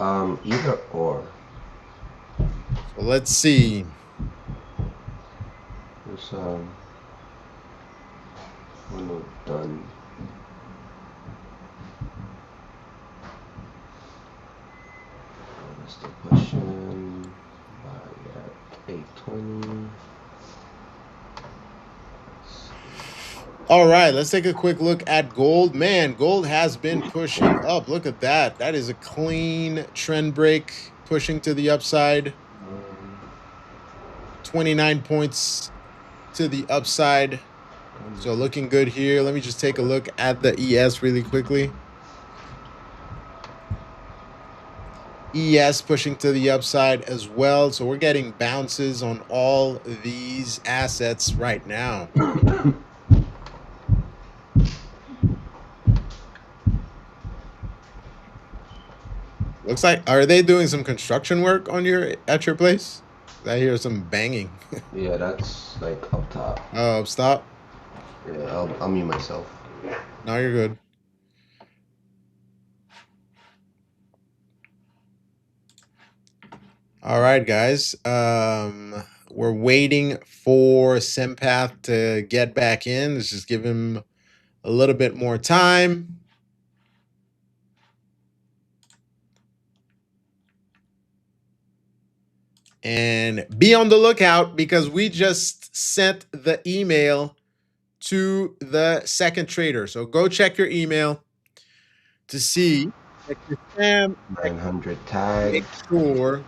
Either or. So let's see. It's almost done. That's the question. Buy at 820. All right, let's take a quick look at gold. Man, gold has been pushing up. Look at that. That is a clean trend break, pushing to the upside. 29 points to the upside. So looking good here. Let me just take a look at the ES really quickly. ES pushing to the upside as well. So we're getting bounces on all these assets right now. Looks like, are they doing some construction work on at your place? I hear some banging. Yeah, that's like up top. Oh, stop. Yeah, I'll mute myself. No, you're good. All right, guys. We're waiting for Simpath to get back in. Let's just give him a little bit more time. And be on the lookout because we just sent the email to the second trader. So go check your email to see that your spam 900 tag. make sure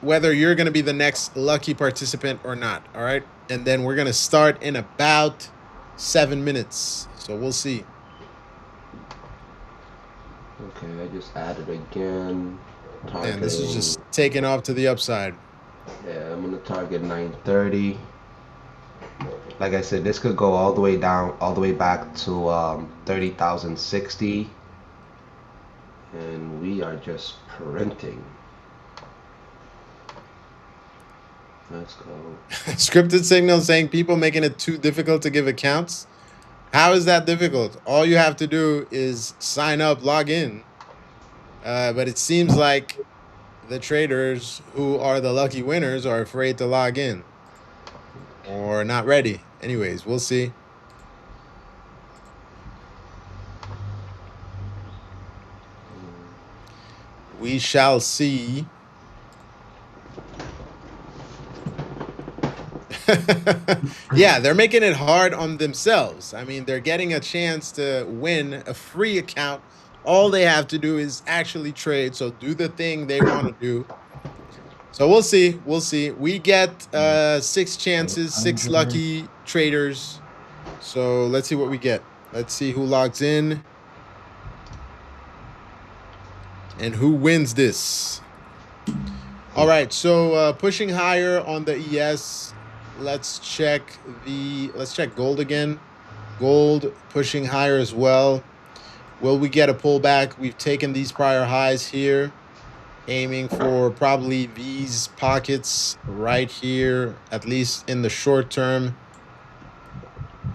whether you're going to be the next lucky participant or not. All right. And then we're going to start in about 7 minutes. So we'll see. Okay, I just added again. And this is just taking off to the upside. Yeah, I'm gonna target 930. Like I said, this could go all the way down, all the way back to 30,060, and we are just printing. Let's go. Scripted signal saying people making it too difficult to give accounts. How is that difficult? All you have to do is sign up, log in. But it seems like the traders who are the lucky winners are afraid to log in or not ready. Anyways, we'll see. We shall see. Yeah, they're making it hard on themselves. I mean, they're getting a chance to win a free account. All they have to do is actually trade. So do the thing they want to do. So we'll see. We'll see. We get 6 chances, 6 lucky traders. So let's see what we get. Let's see who logs in and who wins this. All right. So pushing higher on the ES. Let's check gold again. Gold pushing higher as well. Will we get a pullback? We've taken these prior highs here, aiming for probably these pockets right here, at least in the short term.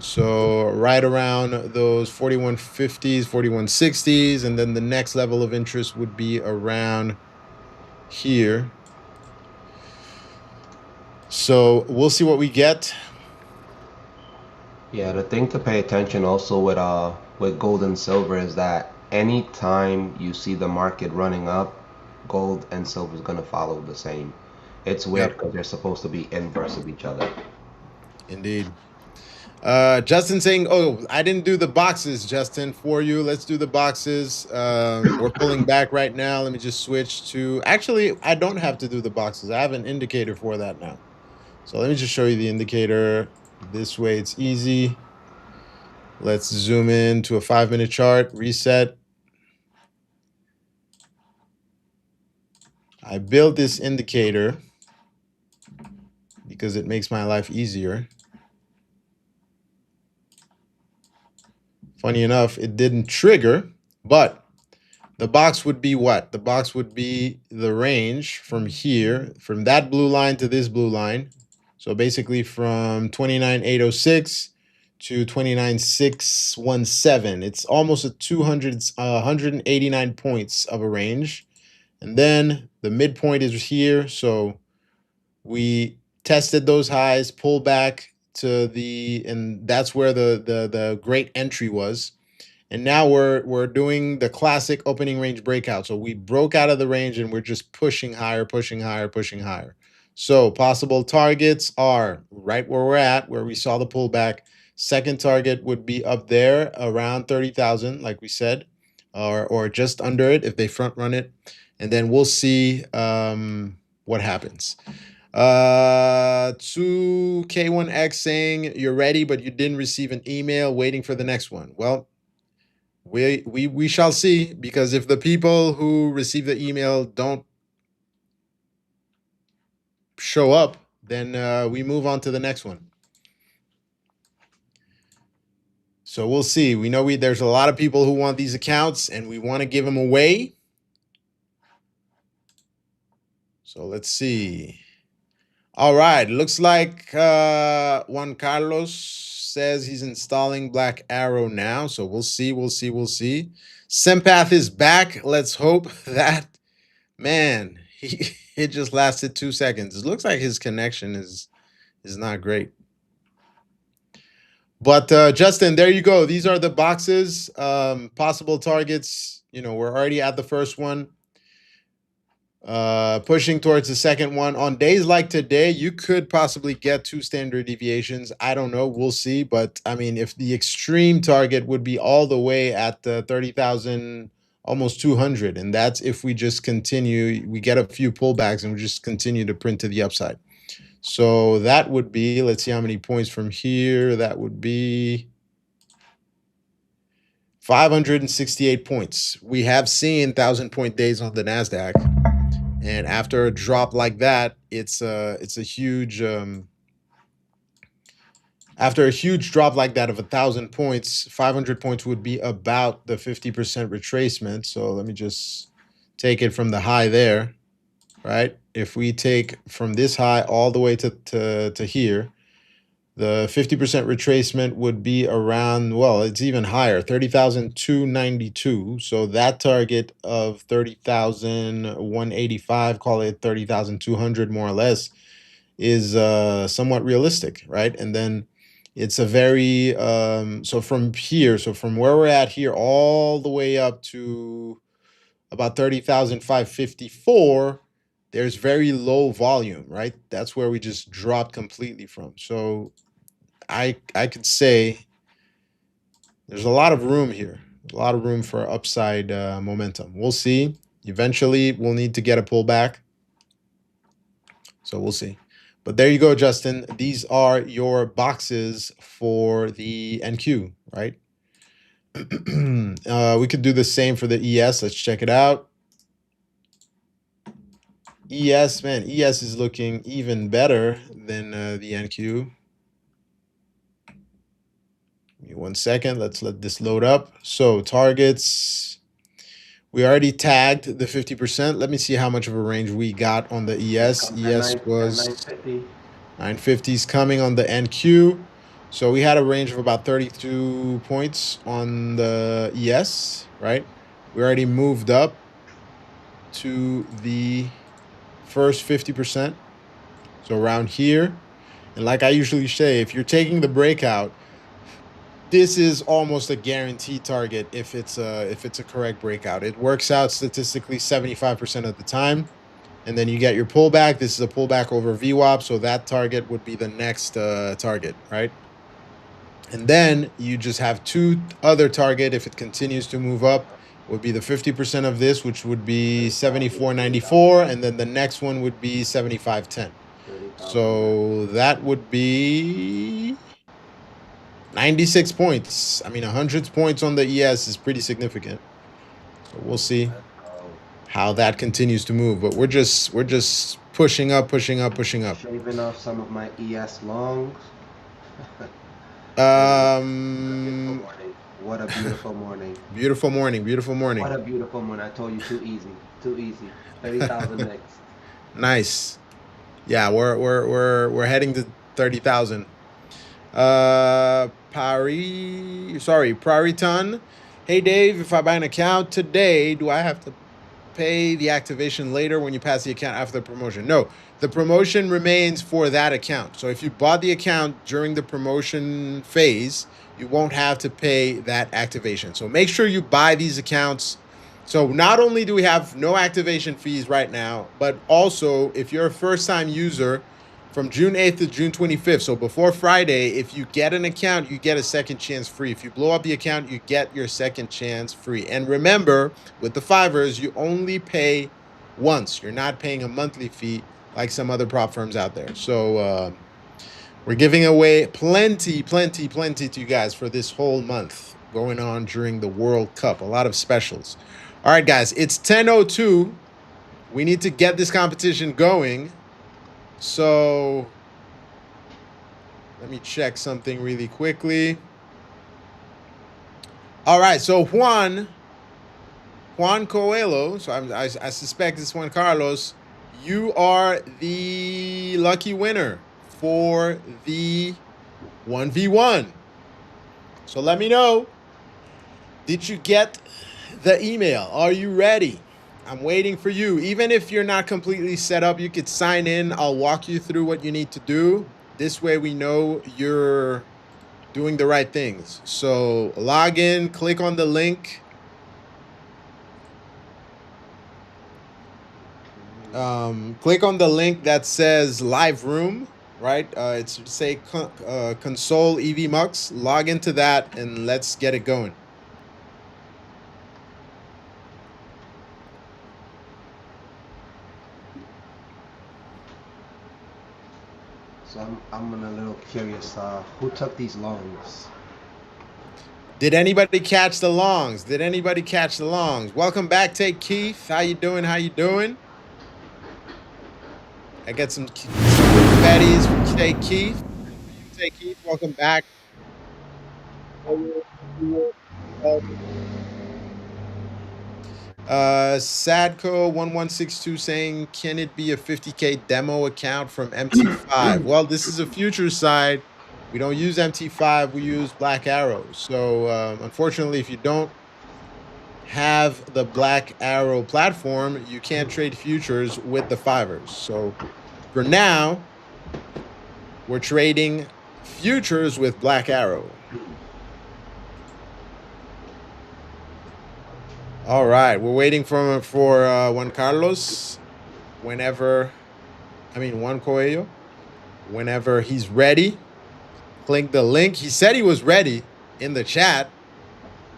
So right around those 4150s, 4160s, and then the next level of interest would be around here. So we'll see what we get. Yeah, the thing to pay attention also with gold and silver is that anytime you see the market running up, gold and silver is gonna follow the same. It's weird Yep, because they're supposed to be inverse of each other. indeed. Justin saying, "Oh, I didn't do the boxes, Justin, for you. Let's do the boxes. We're pulling back right now. Let me just switch to. Actually, I don't have to do the boxes. I have an indicator for that now. So let me just show you the indicator. This way, it's easy. Let's zoom in to a 5-minute chart. Reset. I built this indicator because it makes my life easier. Funny enough, it didn't trigger, but the box would be what? The box would be the range from here, from that blue line to this blue line. So basically from 29,806 to 29,617. It's almost a 189 points of a range. And then the midpoint is here. So we tested those highs, pulled back to and that's where the great entry was. And now we're doing the classic opening range breakout. So we broke out of the range and we're just pushing higher, pushing higher, pushing higher. So possible targets are right where we're at, where we saw the pullback. Second target would be up there around 30,000, like we said, or just under it if they front run it. And then we'll see what happens. 2K1X saying you're ready, but you didn't receive an email, waiting for the next one. Well, we shall see, because if the people who receive the email don't show up, then we move on to the next one. So we'll see. We know there's a lot of people who want these accounts and we want to give them away. So let's see. All right, looks like Juan Carlos says he's installing Black Arrow now. So we'll see, we'll see, we'll see. Sempath is back. Let's hope that, man, it just lasted 2 seconds. It looks like his connection is not great. But Justin, there you go. These are the boxes, possible targets. You know, we're already at the first one. Pushing towards the second one. On days like today, you could possibly get 2 standard deviations. I don't know. We'll see. But I mean, if the extreme target would be all the way at the 30,000, almost 200, and that's if we just continue, we get a few pullbacks and we just continue to print to the upside. So that would be, let's see how many points from here. That would be 568 points. We have seen 1,000-point days on the NASDAQ. And after a drop like that, it's a huge after a huge drop like that of 1,000 points, 500 points would be about the 50% retracement. So let me just take it from the high there, right? If we take from this high all the way to here, the 50% retracement would be around, well, it's even higher, 30,292. So that target of 30,185, call it 30,200 more or less, is somewhat realistic, right? And then it's a very, so from here, so from where we're at here all the way up to about 30,554, there's very low volume, right? That's where we just dropped completely from. So I could say there's a lot of room here, a lot of room for upside momentum. We'll see. Eventually, we'll need to get a pullback. So we'll see. But there you go, Justin. These are your boxes for the NQ, right? We could do the same for the ES. Let's check it out. ES, man, ES is looking even better than the NQ. Give me 1 second. Let's let this load up. So targets, we already tagged the 50%. Let me see how much of a range we got on the ES. ES was 950s coming on the NQ. So we had a range of about 32 points on the ES, right? We already moved up to the first 50%. So around here. And like I usually say, if you're taking the breakout, this is almost a guaranteed target if it's a correct breakout. It works out statistically 75% of the time. And then you get your pullback. This is a pullback over VWAP, so that target would be the next target, right? And then you just have two other target. If it continues to move up, would be the 50% of this, which would be 74.94, and then the next one would be 75.10. So that would be 96 points. I mean, 100 points on the ES is pretty significant. So we'll see how that continues to move. But we're just pushing up. Shaving off some of my ES longs. What a beautiful morning. Beautiful morning. What a beautiful morning. I told you, too easy. 30,000 next. Nice. Yeah, we're heading to 30,000. Prariton. Hey Dave, if I buy an account today, do I have to pay the activation later when you pass the account after the promotion? No, the promotion remains for that account. So if you bought the account during the promotion phase, you won't have to pay that activation. So make sure you buy these accounts. So not only do we have no activation fees right now, but also if you're a first-time user from June 8th to June 25th, so before Friday, if you get an account, you get a second chance free. If you blow up the account, you get your second chance free. And remember, with the Fivers, you only pay once. You're not paying a monthly fee like some other prop firms out there. So we're giving away plenty to you guys for this whole month going on during the World Cup. A lot of specials. All right, guys, it's 10:02. We need to get this competition going. So let me check something really quickly. All right, so Juan Coelho, so I suspect it's Juan Carlos, you are the lucky winner for the 1v1. So let me know, did you get the email? Are you ready? I'm waiting for you. Even if you're not completely set up, you could sign in. I'll walk you through what you need to do. This way we know you're doing the right things. So log in, click on the link. Click on the link that says live room, right? It's say console EV Mux. Log into that and let's get it going. So I'm a little curious. Who took these longs? Did anybody catch the longs? Welcome back, Take Keith. How you doing? I got some fatties from Take Keith. Welcome back. Sadco1162 saying, can it be a 50K demo account from MT5? Well, this is a future side. We don't use MT5, we use Black Arrow. So unfortunately, if you don't have the Black Arrow platform, you can't trade futures with the Fivers. So for now, we're trading futures with Black Arrow. All right, we're waiting for Juan Carlos. Juan Coelho. Whenever he's ready, click the link. He said he was ready in the chat.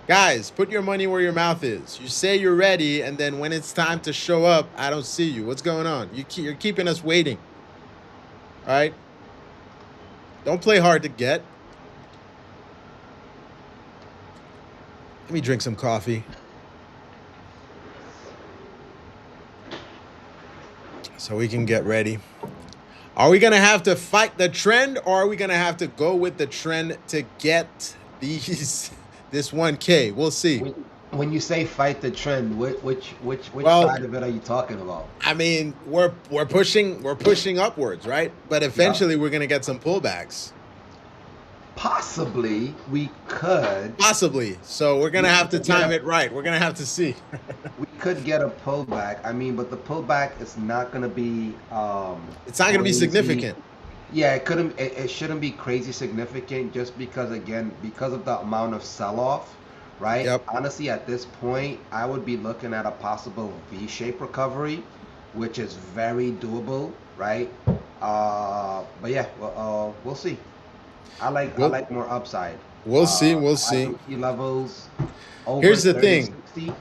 Guys, put your money where your mouth is. You say you're ready, and then when it's time to show up, I don't see you. What's going on? You're keeping us waiting. All right? Don't play hard to get. Let me drink some coffee. So we can get ready. Are we going to have to fight the trend, or are we going to have to go with the trend to get this 1K? We'll see. When you say fight the trend, which side of it are you talking about? I mean, we're pushing upwards, right? But eventually we're going to get some pullbacks. Possibly we could. Possibly. So we're gonna have to time it right. We're gonna have to see. We could get a pullback. I mean, but the pullback is not gonna be It's not gonna be crazy. significant. Yeah, it shouldn't be crazy significant just because again, because of the amount of sell-off, right? Yep. Honestly, at this point, I would be looking at a possible V-shaped recovery, which is very doable, right? But yeah, we'll see. I like more upside. We'll see. I We'll like see. some key levels over Here's the 30, thing. 60. I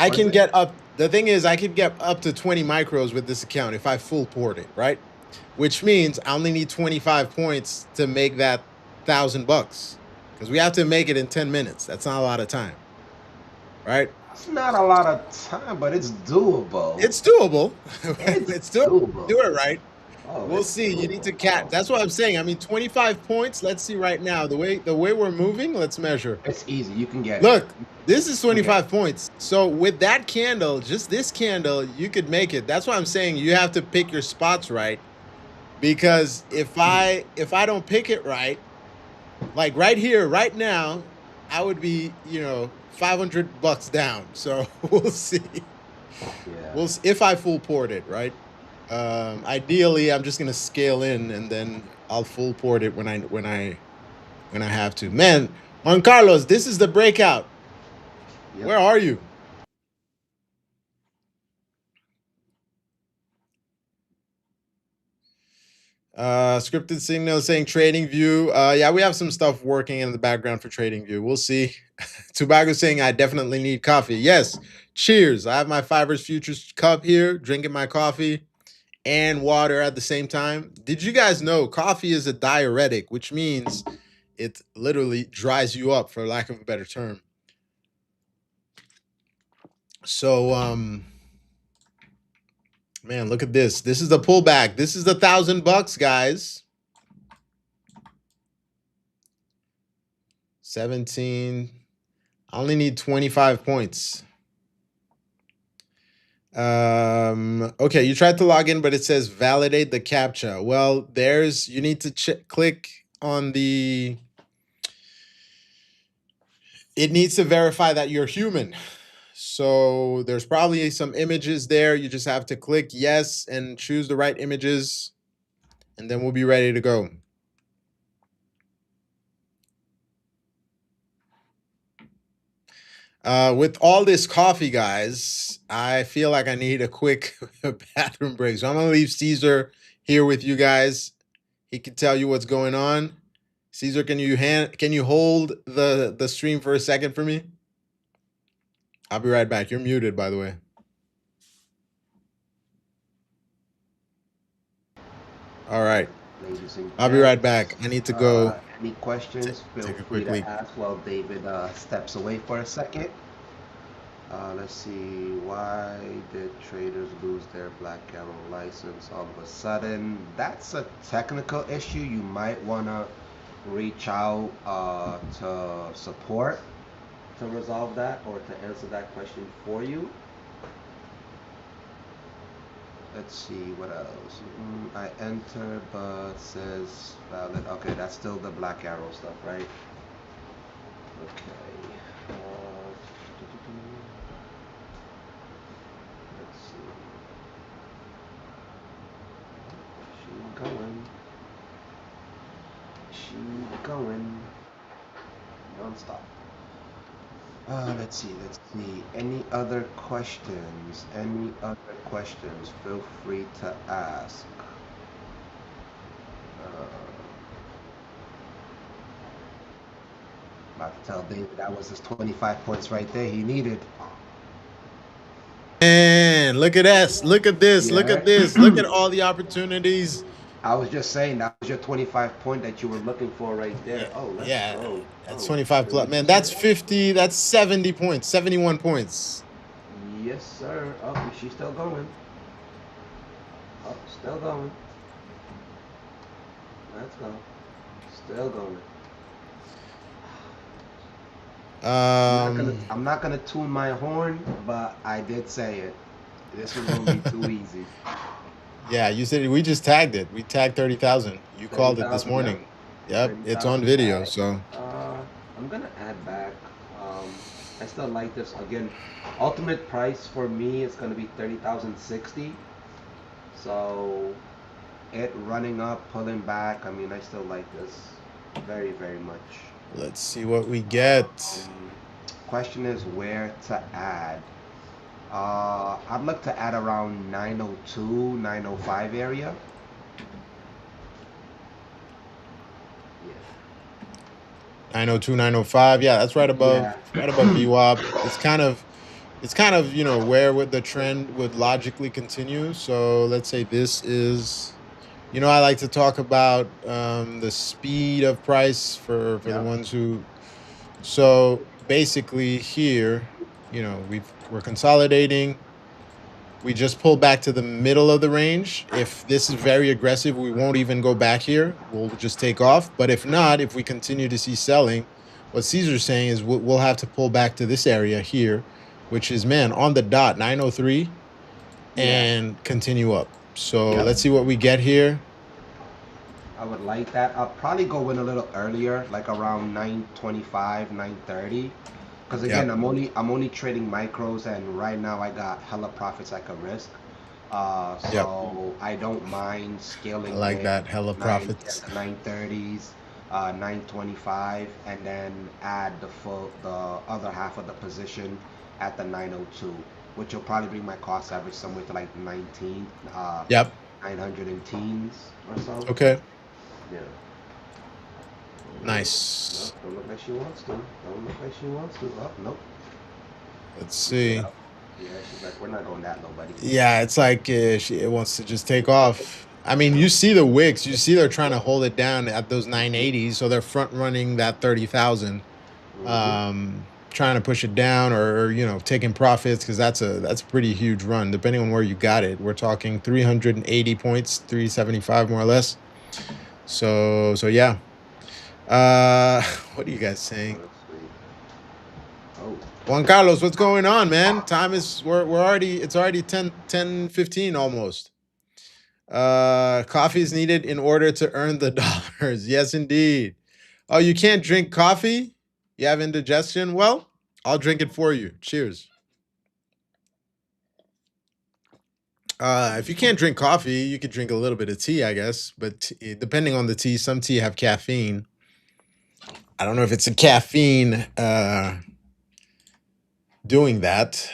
What is can it? get up. The thing is, I could get up to 20 micros with this account if I full port it, right? Which means I only need 25 points to make that $1,000 because we have to make it in 10 minutes. That's not a lot of time, right? It's not a lot of time, but it's doable. It's doable. It's It's doable. doable. Do it right. Oh, We'll it's see. You need to doable. catch. That's what I'm saying. I mean, 25 points. Let's see right now. The way we're moving, let's measure. It's easy. You can get Look, it. this is 25 points. So with that candle, just this candle, you could make it. That's why I'm saying you have to pick your spots right. Because if I don't pick it right, like right here, right now, I would be, $500 down. So we'll see. Yeah. If I full port it, right? Ideally, I'm just gonna scale in and then I'll full port it when I have to. Man, Juan Carlos, this is the breakout. Yep. Where are you? Scripted signal saying Trading View. Yeah, we have some stuff working in the background for Trading View. We'll see. Tobago saying I definitely need coffee. Yes. Cheers. I have my Fibers Futures cup here, drinking my coffee and water at the same time. Did you guys know coffee is a diuretic, which means it literally dries you up, for lack of a better term. So, man, look at this. This is the pullback. This is the $1,000, guys. 17. I only need 25 points. Okay, you tried to log in, but it says validate the CAPTCHA. Well, you need to click on the, it needs to verify that you're human. So there's probably some images there. You just have to click yes and choose the right images, and then we'll be ready to go. With all this coffee, guys, I feel like I need a quick bathroom break. So I'm going to leave Caesar here with you guys. He can tell you what's going on. Caesar, can you hold the stream for a second for me? I'll be right back. You're muted, by the way. All right. I'll be right back. I need to go. Any questions? Feel free to ask while David steps away for a second. Let's see. Why did traders lose their Black Arrow license all of a sudden? That's a technical issue. You might want to reach out to support to resolve that or to answer that question for you. Let's see what else. I enter, but says valid. Okay, that's still the Black Arrow stuff, right? Okay. Let's see. She's going. She's going. Non-stop. Let's see. Any other questions? Feel free to ask. About to tell David that was his 25 points right there he needed. Man, look at us. Look at this. Yeah. Look at this. Look at all the opportunities. I was just saying that was your 25 point that you were looking for right there. Oh, let's go. That's 25 plus. Man, that's 50. That's 70 points. 71 points. Yes, sir. Oh, she's still going. Oh, still going. Let's go. Still going. I'm not gonna tune my horn, but I did say it. This was gonna be too easy. Yeah, you said we just tagged it. We tagged 30,000. You called it this morning. Yep, it's on 30,000 video. back. So I'm gonna add back. Um, I still like this. Again, ultimate price for me is gonna be 30,060. So it running up, pulling back. I mean, I still like this very, very much. let's see what we get. Um, Question is where to add. I'd look to add around 902, 905 area. 902, 905. Yeah, that's Yeah. right above VWAP. It's kind of, you know, where would the trend would logically continue. So let's say this is, you know, I like to talk about the speed of price for the Yep. ones who. So basically here, you know, we're consolidating. We just pull back to the middle of the range. If this is very aggressive, we won't even go back here. We'll just take off. But if not, if we continue to see selling, what Caesar's saying is we'll have to pull back to this area here, which is, man, on the dot, 903, Yeah. and continue up. So Yep. let's see what we get here. I would like that. I'll probably go in a little earlier, like around 925, 930. Because again, Yep. I'm only trading micros, and right now I got hella profits I could risk. Yep. So I don't mind I scaling like with that. Hella yeah, profits. the 930s, 925, and then add the other half of the position at the 902, which will probably bring my cost average somewhere to like 19, Yep. 900 and teens or so. Okay. Yeah. Oh, no, Nice. don't look like she wants to. Don't look like she wants to. Oh, nope. Let's She put see. up. Yeah, she's like, we're not going that low, buddy. Yeah, it's like it wants to just take off. I mean, you see the wicks. You see they're trying to hold it down at those 980s, so they're front running that 30,000, Mm-hmm. trying to push it down or you know taking profits because that's a pretty huge run depending on where you got it. We're talking 380 points, 375 more or less. So yeah. What are you guys saying? Let's see. Oh, Juan Carlos, what's going on, man? Time is we're already it's already 10:15 almost. Coffee is needed in order to earn the dollars. Yes, indeed. Oh, you can't drink coffee? You have indigestion? Well, I'll drink it for you. Cheers. If you can't drink coffee, you could drink a little bit of tea, I guess. But depending on the tea, some tea have caffeine. I don't know if it's a caffeine doing that.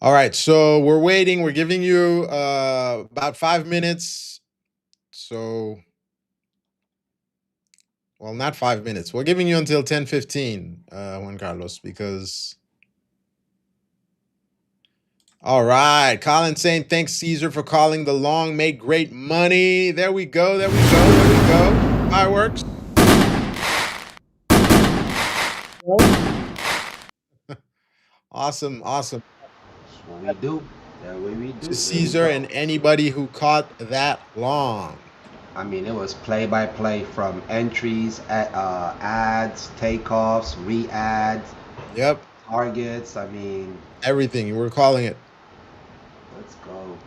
All right, so we're waiting. We're giving you about 5 minutes. So, well, not 5 minutes. We're giving you until 10:15, Juan Carlos, because. All right, Colin saying thanks Caesar for calling the long. Made great money. There we go. There we go. There we go. Fireworks. Awesome, awesome. that's what we do. That's what we do. To There we Caesar go. and anybody who caught that long. I mean, it was play by play from entries, ads, takeoffs, re-ads, Yep, targets. I mean, everything. We're calling it. let's go.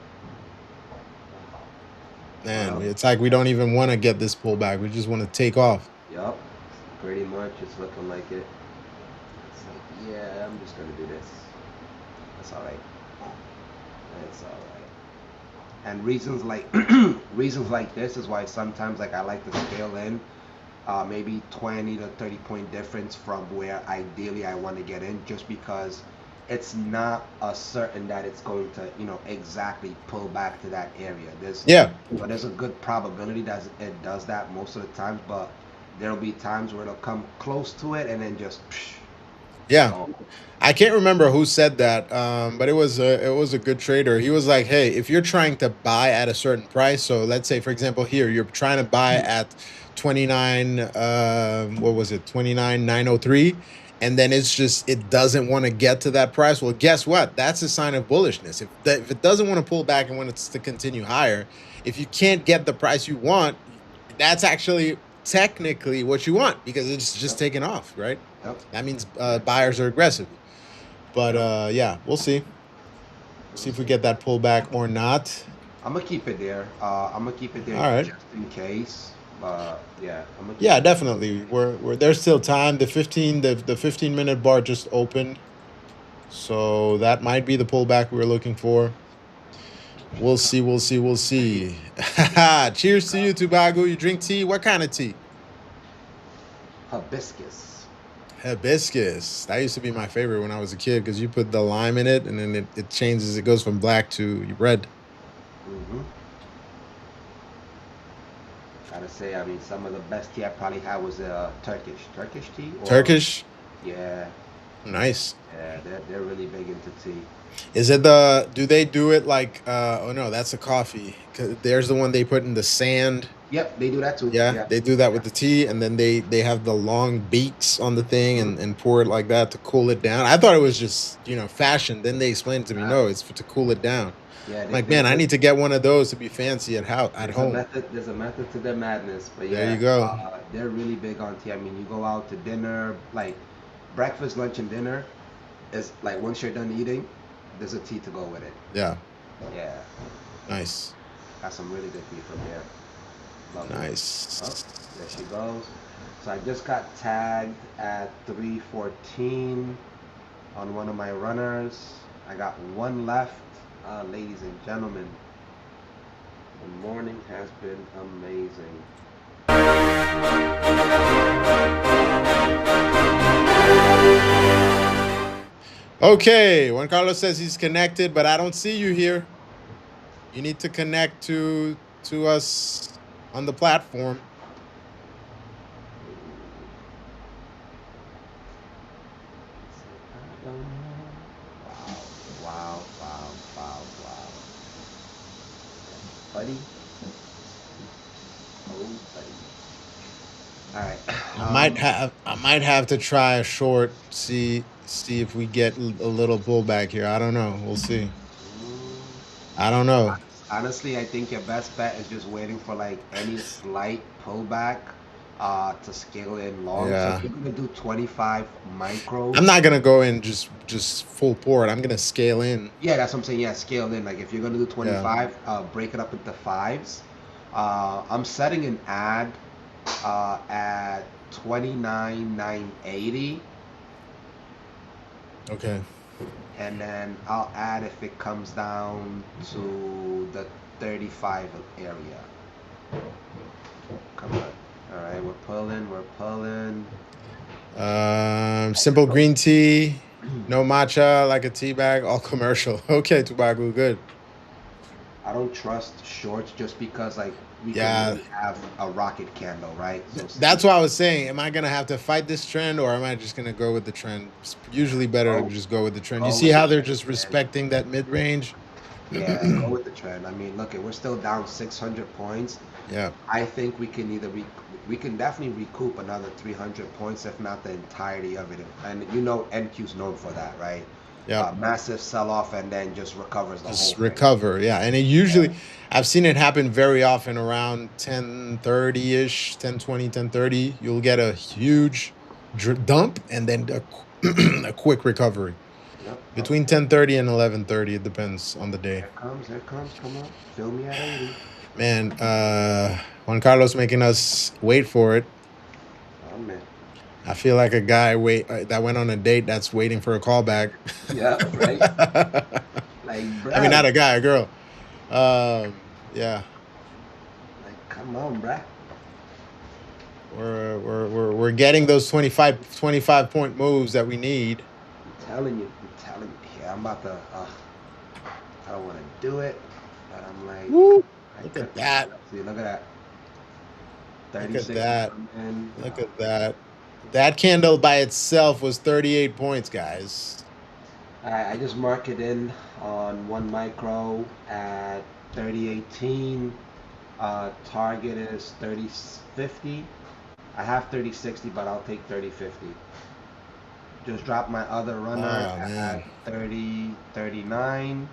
Man, Well, it's like we don't even want to get this pullback. We just want to take off. yep. Pretty much, it's looking like it. It's like, yeah, I'm just gonna do this. That's all right. That's all right. And reasons like reasons like this is why sometimes like I like to scale in maybe 20 to 30 point difference from where ideally I want to get in, just because it's not a certain that it's going to exactly pull back to that area. Yeah, There's a good probability that it does that most of the times, but there'll be times where it'll come close to it and then just yeah. gone. I can't remember who said that, but it was a good trader. He was like, "Hey, if you're trying to buy at a certain price, so let's say, for example, here you're trying to buy at 29, what was it, 29,903, and then it's just it doesn't want to get to that price. Well, guess what? That's a sign of bullishness. If it doesn't want to pull back and wants to continue higher, if you can't get the price you want, that's actually technically what you want because it's just Yep. taking off, right? Yep. That means buyers are aggressive. But Yep. yeah, we'll see. We'll See if we see. get that pullback or not. I'm gonna keep it there. I'm gonna keep it there All right. just in case. Yeah, I'm gonna keep Yeah, it. definitely. There's still time. The 15-minute bar just opened. So that might be the pullback we were looking for. We'll see, we'll see, we'll see. Cheers to you, Tobago. You drink tea? What kind of tea? Hibiscus. Hibiscus. That used to be my favorite when I was a kid because you put the lime in it and then it changes. It goes from black to red. Mm-hmm. Gotta say, I mean, some of the best tea I probably had was Turkish tea, or Turkish? yeah, Nice. yeah, they're really big into tea. Is it do they do it like, oh no, that's a coffee. 'Cause there's the one they put in the sand. Yep, they do that too. Yeah, Yeah, they do that yeah. with the tea, and then they have the long beaks on the thing Mhm. and pour it like that to cool it down. I thought it was just, fashion. Then they explained to me, Uh, no, it's to cool it down. yeah, I'm like, man, I need to get one of those to be fancy at there's a home. method. There's a method to their madness. But There you yeah, go. they're really big on tea. I mean, you go out to dinner, like breakfast, lunch, and dinner is like once you're done eating, there's a tea to go with it. Yeah, Yeah, nice, got some really good tea from here. Love it. Oh, nice. there she goes. So I just got tagged at 314 on one of my runners. I got one left. Ladies and gentlemen, the morning has been amazing. Okay, Juan Carlos says he's connected, but I don't see you here. You need to connect to us on the platform. Wow, wow, wow, wow, wow. Buddy. Oh, buddy. All right. I might have to try a short, see if we get a little pullback here. I don't know. We'll see. I don't know. Honestly, I think your best bet is just waiting for like any slight pullback to scale in long. So if Yeah. you're gonna do 25 I'm micros, not gonna go in just full port. I'm gonna scale in. yeah, that's what I'm saying. Yeah, scale in. Like if you're gonna do Yeah. 25, break it up into fives. I'm setting an ad at 29,980, Okay. and then I'll add if it comes down to the 35 area. Come on. All right, we're pulling. We're pulling. Simple green tea, no matcha, like a tea bag, all commercial. Okay, Tobago, good. I don't trust shorts just because like we can Yeah. really have a rocket candle, right? So That's what I was saying. Am I gonna have to fight this trend, or am I just gonna go with the trend? It's usually better to go just go with the trend. You go see with the how they're trend, just man. respecting that mid range? Yeah, go with the trend. I mean, look, we're still down 600 points. Yeah. I think we can we can definitely recoup another 300 points, if not the entirety of it. And you know, NQ's known for that, right? Yeah. Massive sell-off and then just recovers the whole Just thing. recover. Yeah. And it usually, I've seen it happen very often around 10:30 ish, 10:20, 10:30. You'll get a huge dump and then a quick recovery. Yep. Between 10:30 and 11:30, it depends on the day. Here comes, here comes. Come on, fill me at 80. Man, Juan Carlos making us wait for it. Oh man. I feel like a guy that went on a date that's waiting for a callback. Yeah, right. Like, I mean, bruh. not a guy, a girl. Yeah, Like, come on, bruh. we're getting those 25 point moves that we need. I'm telling you. I'm telling you. Yeah, I'm about to. I don't want to do it, but I'm like, Woo! I Look could. at that! See, look at that. Look 36 at that! and Look at that! That candle by itself was 38 points, guys. I just mark it in on 1 micro at 3018. Target is 3050. I have 3060, but I'll take 3050. Just dropped my other runner Oh at man, 3039.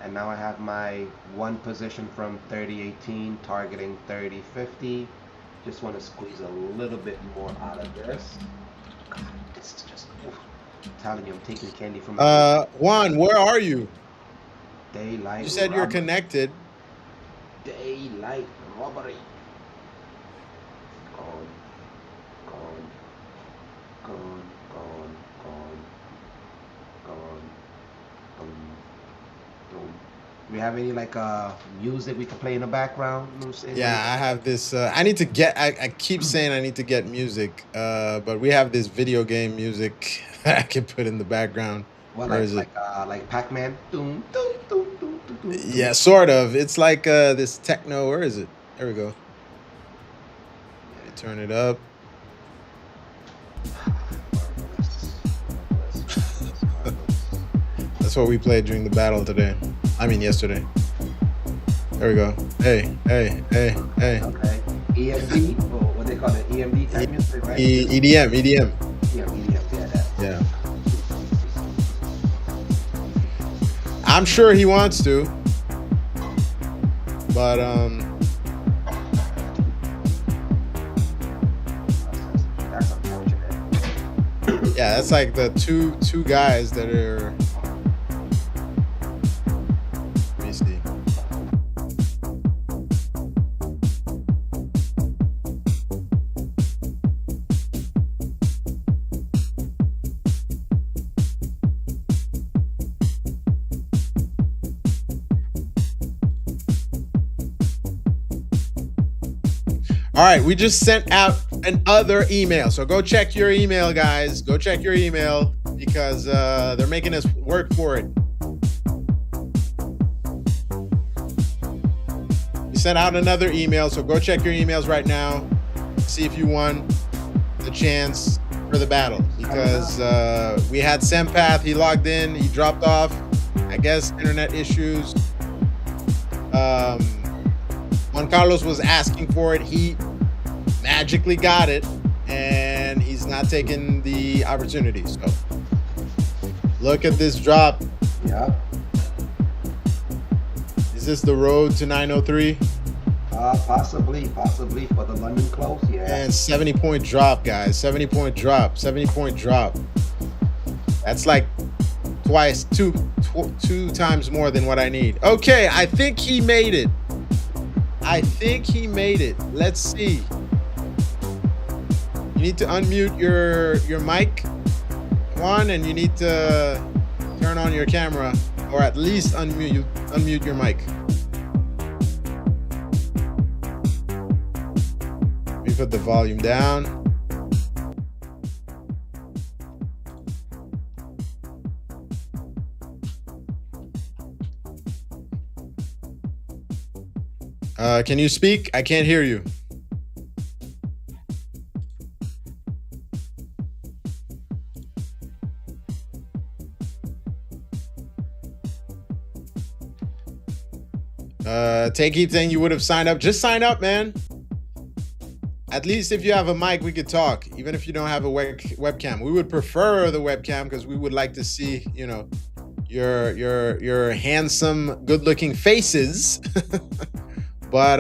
And now I have my one position from 3018 targeting 3050. Just want to squeeze a little bit more out of this. God, it's just, I'm telling you, I'm taking candy from Juan, where are you? daylight. You said you're connected. Daylight robbery. Gone, gone, gone, gone, gone, gone, boom, boom. We have any like music we can play in the background? You know what I'm saying? Yeah, I have this. I need to get. I keep saying I need to get music. But we have this video game music that I can put in the background. What Where is it? like Pac-Man? Doom, doom, doom, doom, doom, doom, doom. Yeah, sort of. It's like this techno. Where is it? There we go. Let me turn it up. That's what we played during the battle today. I mean, yesterday. There we go. Hey, hey, hey, hey. Okay. EMD, or what they call it, EMD type music, right? EDM, EDM. Yeah, EDM, yeah, that. Yeah. I'm sure he wants to, but That's unfortunate. yeah, that's like the two guys that are. Let me see. All right, we just sent out another email. So go check your email, guys. Go check your email because they're making us work for it. We sent out another email, so go check your emails right now. See if you won the chance for the battle because we had Sempath. He logged in. He dropped off. I guess internet issues. Juan Carlos was asking for it. He magically got it, and he's not taking the opportunity. So look at this drop. Yeah. Is this the road to 903? Possibly for the London close. Yeah. And 70-point drop, guys. 70-point drop. 70-point drop. That's like two times more than what I need. Okay, I think he made it. I think he made it. Let's see. You need to unmute your mic, Juan, and you need to turn on your camera, or at least unmute your mic. Let me put the volume down. Can you speak? I can't hear you. Keep saying you would have signed up. Just sign up, man. At least if you have a mic, we could talk. Even if you don't have a webcam, we would prefer the webcam because we would like to see, you know, your handsome, good-looking faces. But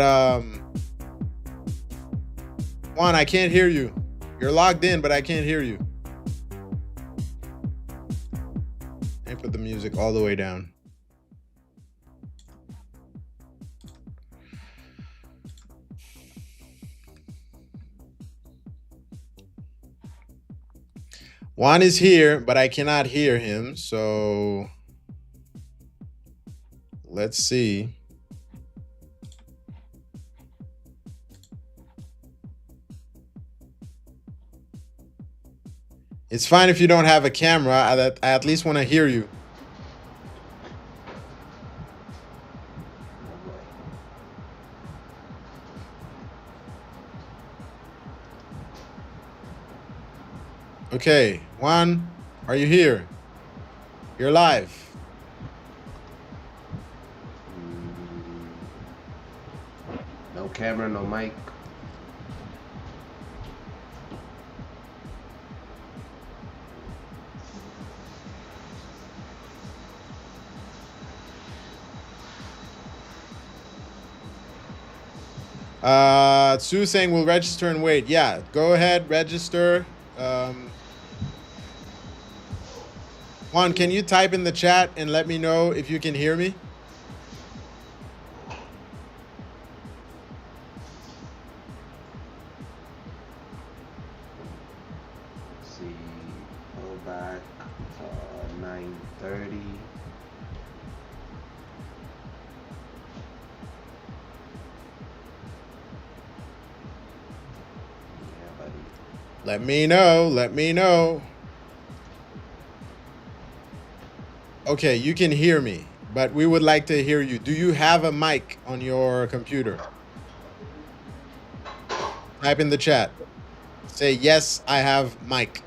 Juan, I can't hear you. You're logged in, but I can't hear you. And put the music all the way down. Juan is here, but I cannot hear him. So let's see. It's fine if you don't have a camera. I at least want to hear you. Okay, Juan, are you here? You're live. No camera, no mic. Sue saying we'll register and wait. Yeah, go ahead, register. Juan, can you type in the chat and let me know if you can hear me? 30. Yeah, buddy. Let me know. Let me know. Okay, you can hear me, but we would like to hear you. Do you have a mic on your computer? Type in the chat. Say, yes, I have mic.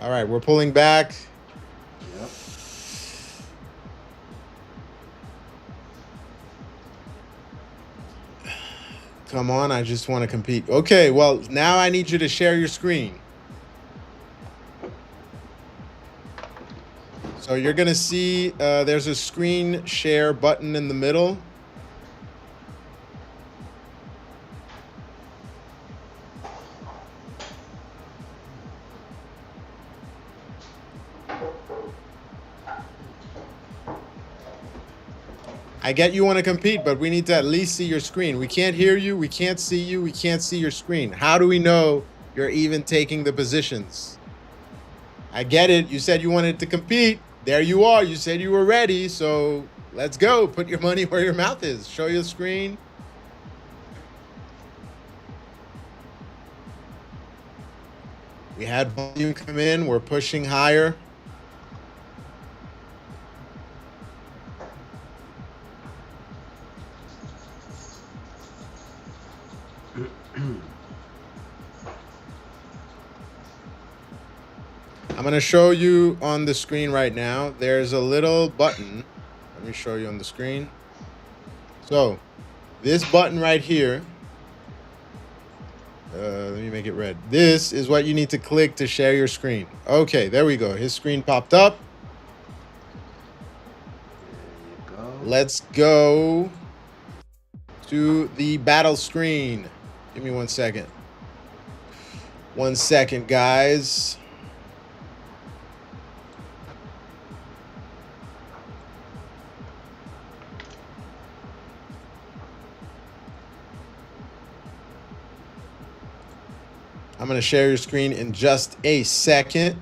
All right, we're pulling back. Yep. Come on, I just want to compete. Okay, well, now I need you to share your screen. So you're going to see there's a screen share button in the middle. I get you want to compete, but we need to at least see your screen. We can't hear you. We can't see you. We can't see your screen. How do we know you're even taking the positions? I get it. You said you wanted to compete. There you are. You said you were ready. So let's go. Put your money where your mouth is. Show your screen. We had volume come in. We're pushing higher. I'm going to show you on the screen right now. There's a little button. Let me show you on the screen. So this button right here, let me make it red. This is what you need to click to share your screen. Okay, there we go. His screen popped up. There you go. Let's go to the battle screen. Give me 1 second. 1 second, guys. I'm going to share your screen in just a second.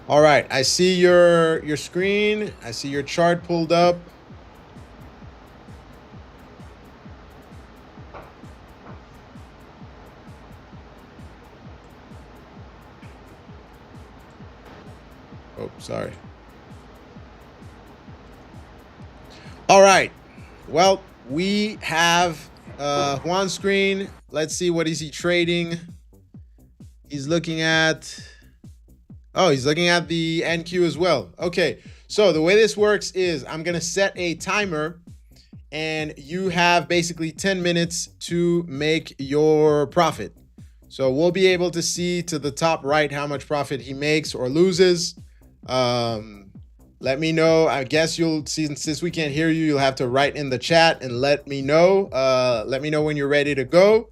All right, I see your screen. I see your chart pulled up. Oh, sorry. All right. Well, we have Juan's screen. Let's see, what is he trading? He's looking at, oh, he's looking at the NQ as well. Okay, so the way this works is I'm going to set a timer and you have basically 10 minutes to make your profit. So we'll be able to see to the top right how much profit he makes or loses. Let me know. I guess you'll see, since we can't hear you, you'll have to write in the chat and let me know. Let me know when you're ready to go.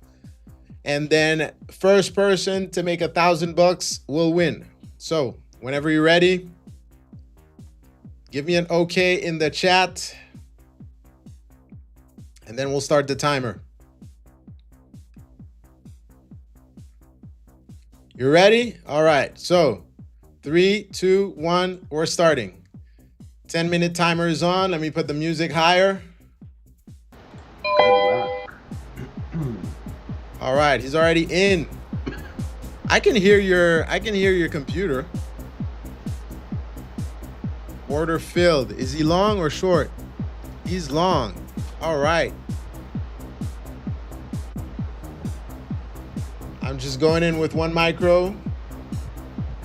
And then first person to make $1,000 will win. So whenever you're ready, give me an okay in the chat. And then we'll start the timer. You ready? All right. So 3, 2, 1, we're starting. 10-minute timer is on. Let me put the music higher. Good luck. All right, he's already in. I can hear your computer. Order filled. Is he long or short? He's long. All right. I'm just going in with 1 micro.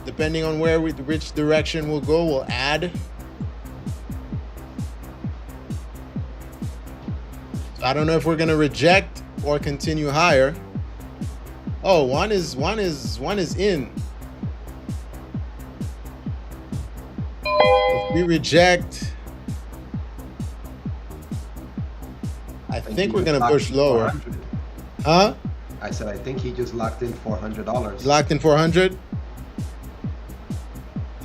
Depending on which direction we'll go, we'll add. So I don't know if we're gonna reject or continue higher. Oh, one is in. If we reject, I think we're gonna push lower. Huh? I said, I think he just locked in $400. Locked in 400.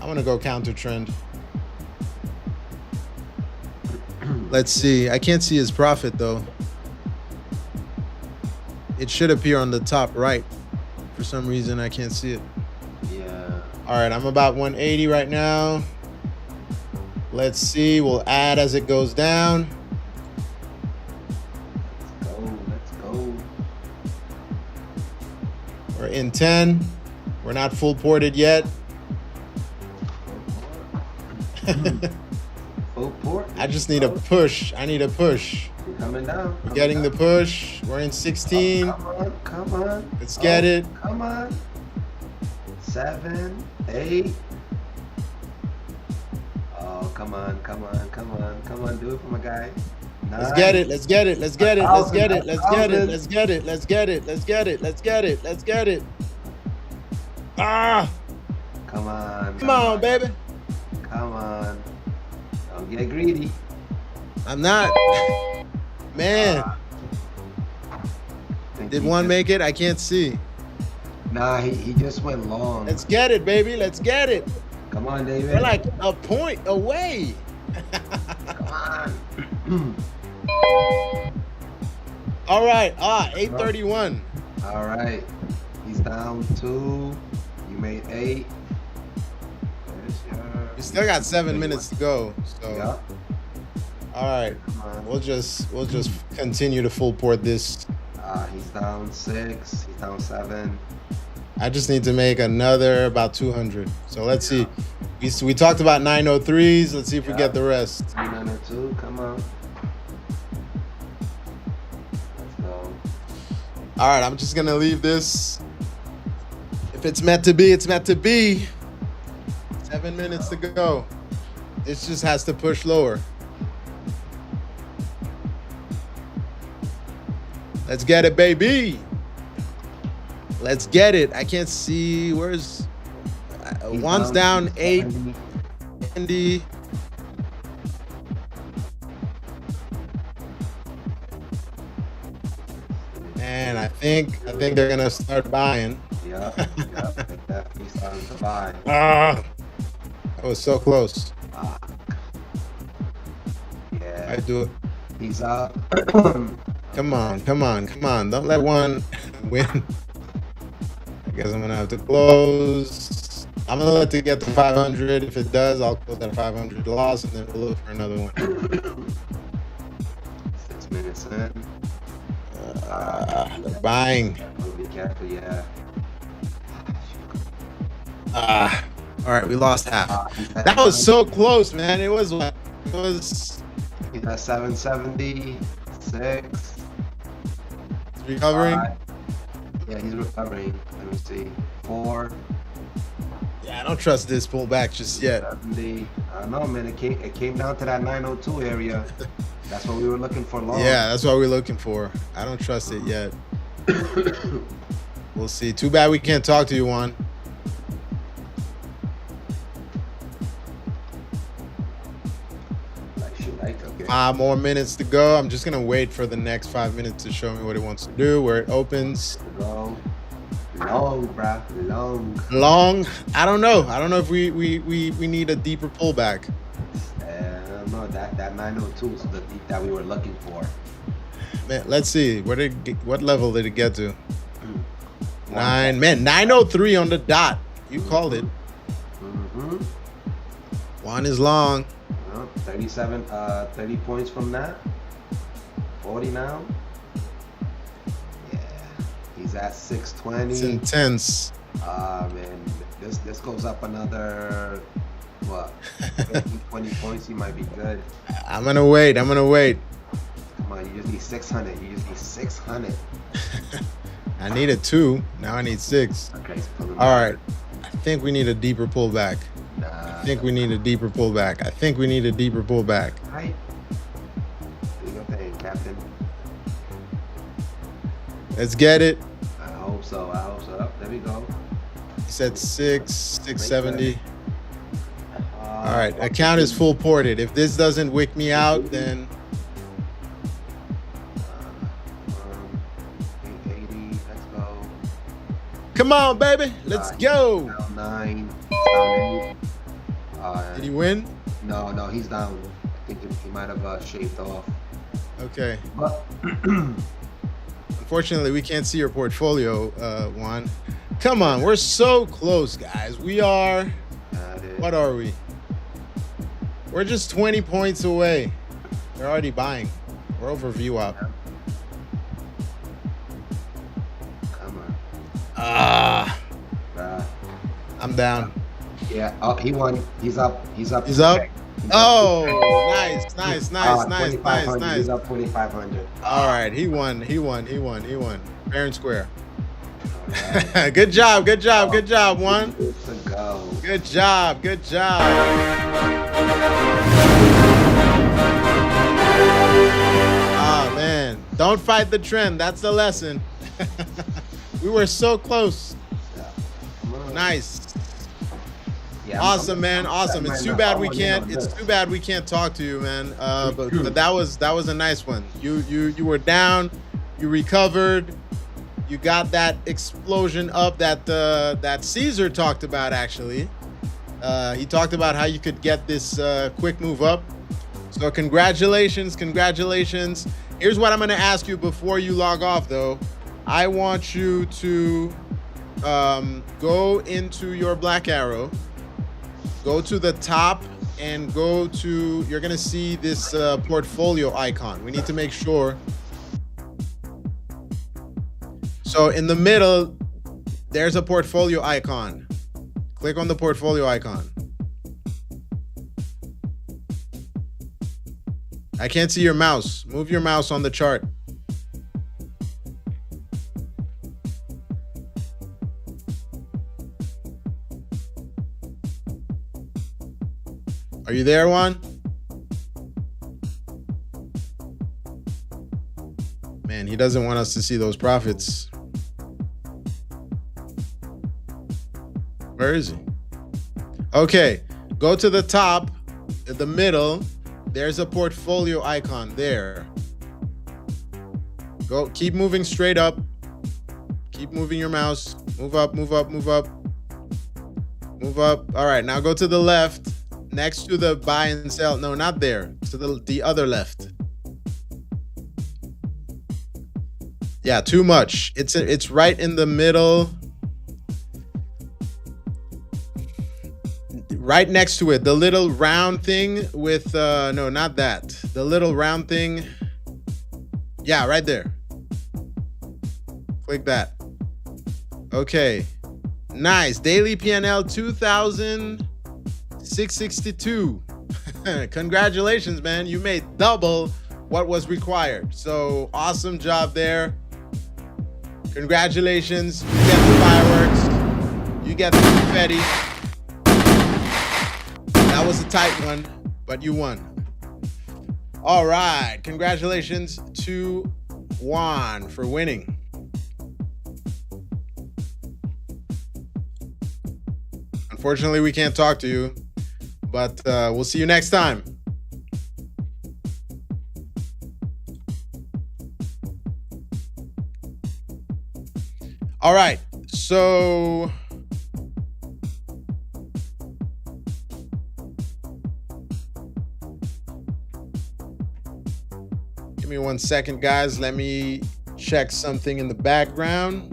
I want to go counter trend. Let's see. I can't see his profit though. It should appear on the top right. For some reason, I can't see it. Yeah. All right, I'm about 180 right now. Let's see. We'll add as it goes down. Let's go. We're in 10. We're not full ported yet. Full port. I just need a push. I need a push. We're coming down. We're getting the push. We're in 16. Oh, come on. Let's get it. Come on. 7, 8. Oh, come on. Do it for my guy. 9. Let's get it. Let's get it. Let's get it. Let's get it. Let's get it. Let's get it. Let's get it. Let's get it. Let's get it. Let's get it. Ah! Come on. Come on, baby. Come on. Don't get greedy. I'm not. Man. Did one make it? I can't see. Nah, he just went long. Let's get it, baby. Let's get it. Come on, David. We're like a point away. Come on. All right. 831. All right. He's down 2. You made 8. We still got 7 minutes to go. So. Yeah. All right. We'll just continue to full port this. He's down 6. He's down 7. I just need to make another about 200. So let's see. We talked about 903s. Let's see if we get the rest. 902. Come on. Let's go. All right. I'm just gonna leave this. If it's meant to be, it's meant to be. 7 minutes to go. This just has to push lower. Let's get it, baby. Let's get it. I can't see. Where's one's down 8. Andy. And I think they're gonna start buying. Yeah. Definitely starting to buy. That was so close. Yeah. I do it. He's up. Come on. Don't let one win. I guess I'm gonna have to close. I'm gonna let it get to 500. If it does, I'll close that 500 loss, and then we'll look for another one. 6 minutes in. They're buying. Be careful, yeah. All right, we lost half. That was so close, man. It was. He's at 776. He's recovering. Yeah, he's recovering. Let me see. 4. Yeah, I don't trust this pullback just yet. 70. I don't know, man. It came down to that 902 area. That's what we were looking for long. Yeah, that's what we're looking for. I don't trust it yet. We'll see. Too bad we can't talk to you, Juan. Okay. 5 more minutes to go. I'm just gonna wait for the next 5 minutes to show me what it wants to do, where it opens. Long, bruh. Long. I don't know if we need a deeper pullback. I don't know. That 902 is the deep that we were looking for. Man, let's see. What level did it get to? 9. Man, 903 on the dot. You called it. One is long. 37, 30 points from that. 40 now. Yeah, he's at 620. It's intense. Man, this goes up another, what, 15, 20 points. He might be good. I'm gonna wait. Come on, you just need 600. I needed 2. Now I need 6. Okay, he's pulling All back. right. I think we need a deeper pullback. I think we need a deeper pullback. Right. Do your thing, Captain. Let's get it. I hope so. There we go. He said 670. All right, account is full ported. If this doesn't wick me out, then 880. Let's go. come on, baby. Let's go. Down 9. Down 8. Did he win? No, he's down. I think he might have shaved off. Okay. But Unfortunately, we can't see your portfolio, Juan. Come on, we're so close, guys. We are, what are we? We're just 20 points away. They're already buying. We're over VWAP. Come on. I'm down. Yeah. Oh, he won. He's up. He's up. He's up? He's Oh, up. nice. He's up 2,500. All right, he won. Fair and square. Right. Good job, one. Good to go. Good job. Ah, man. Don't fight the trend. That's the lesson. We were so close. Yeah. Nice. Yeah, Awesome, man. Awesome. It's too bad we can't. It's too bad we can't talk to you, man. But that was a nice one. You were down. You recovered. You got that explosion up that Caesar talked about. Actually, he talked about how you could get this quick move up. So congratulations. Here's what I'm going to ask you before you log off, though. I want you to go into your black arrow. Go to the top and go to, you're going to see this portfolio icon. We need to make sure. So in the middle, there's a portfolio icon. Click on the portfolio icon. I can't see your mouse. Move your mouse on the chart. Are you there, Juan? Man, he doesn't want us to see those profits. Where is he? Okay, go to the top, in the middle. There's a portfolio icon there. Go, keep moving straight up. Keep moving your mouse. Move up. All right, now go to the left. Next to the buy and sell. No, not there. To the other left. Yeah, too much. It's right in the middle. Right next to it. The little round thing with no, not that. The little round thing. Yeah, right there. Click that. Okay. Nice. Daily PNL 2,662. Congratulations, man. You made double what was required. So awesome job there. Congratulations. You get the fireworks. You get the confetti. That was a tight one, but you won. All right. Congratulations to Juan for winning. Unfortunately, we can't talk to you, but we'll see you next time. All right, so give me 1 second, guys. Let me check something in the background.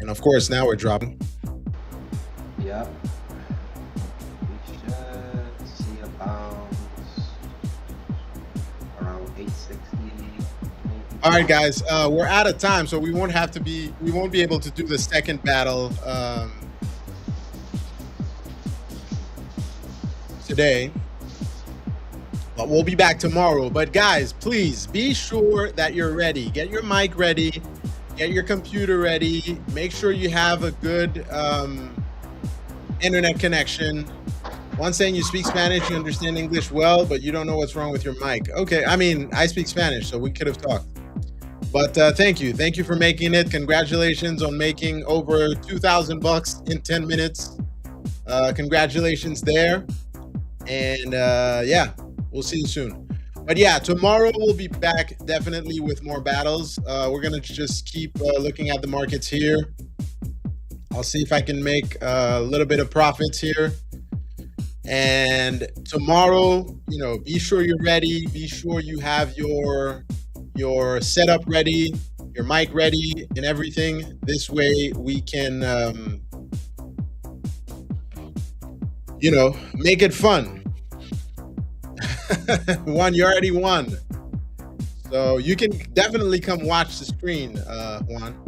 And of course, now we're dropping. Yep. We should see a bounce around 860. All right, guys, we're out of time, so we won't be able to do the second battle today. But we'll be back tomorrow. But guys, please be sure that you're ready. Get your mic ready. Get your computer ready. Make sure you have a good internet connection. One saying you speak Spanish, you understand English well, but you don't know what's wrong with your mic. Okay, I mean, I speak Spanish, so we could have talked. But thank you. Thank you for making it. Congratulations on making over $2,000 in 10 minutes. Congratulations there. And yeah, we'll see you soon. But yeah, tomorrow we'll be back definitely with more battles. We're going to just keep looking at the markets here. I'll see if I can make a little bit of profits here. And tomorrow, be sure you're ready. Be sure you have your setup ready, your mic ready, and everything. This way we can, make it fun. Juan, you already won. So you can definitely come watch the screen, Juan.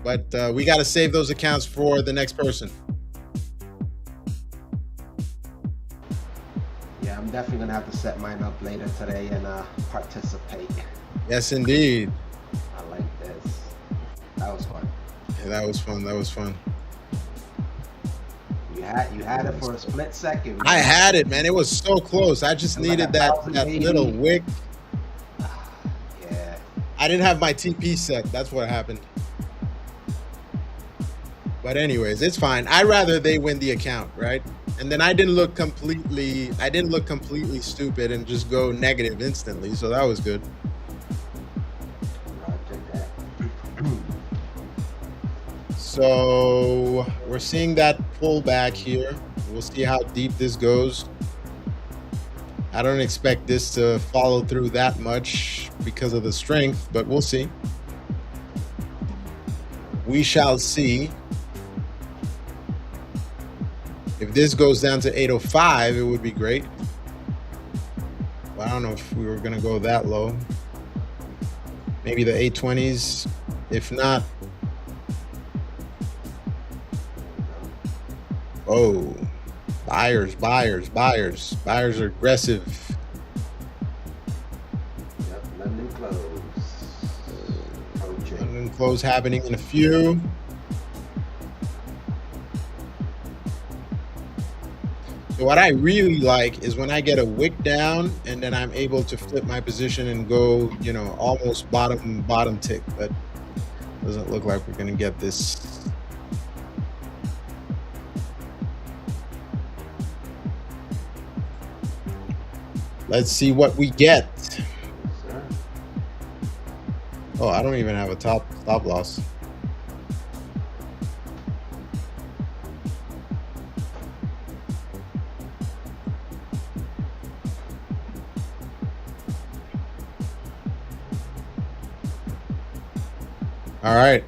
But we got to save those accounts for the next person. Yeah, I'm definitely gonna have to set mine up later today and participate. Yes, indeed. I like this. That was fun. Yeah, that was fun. That was fun. You had it for a split second. Man. I had it, man. It was so close. I just needed that little wick. Yeah. I didn't have my TP set. That's what happened. But anyways, it's fine. I'd rather they win the account, right? And then I didn't look completely stupid and just go negative instantly. So that was good. So we're seeing that pullback here. We'll see how deep this goes. I don't expect this to follow through that much because of the strength, but we'll see. We shall see. If this goes down to 805, it would be great. But I don't know if we were going to go that low. Maybe the 820s. If not, oh, buyers are aggressive. Yep, London close. London close happening in a few. So what I really like is when I get a wick down and then I'm able to flip my position and go, almost bottom tick, but doesn't look like we're going to get this. Let's see what we get. Oh, I don't even have a stop loss. All right,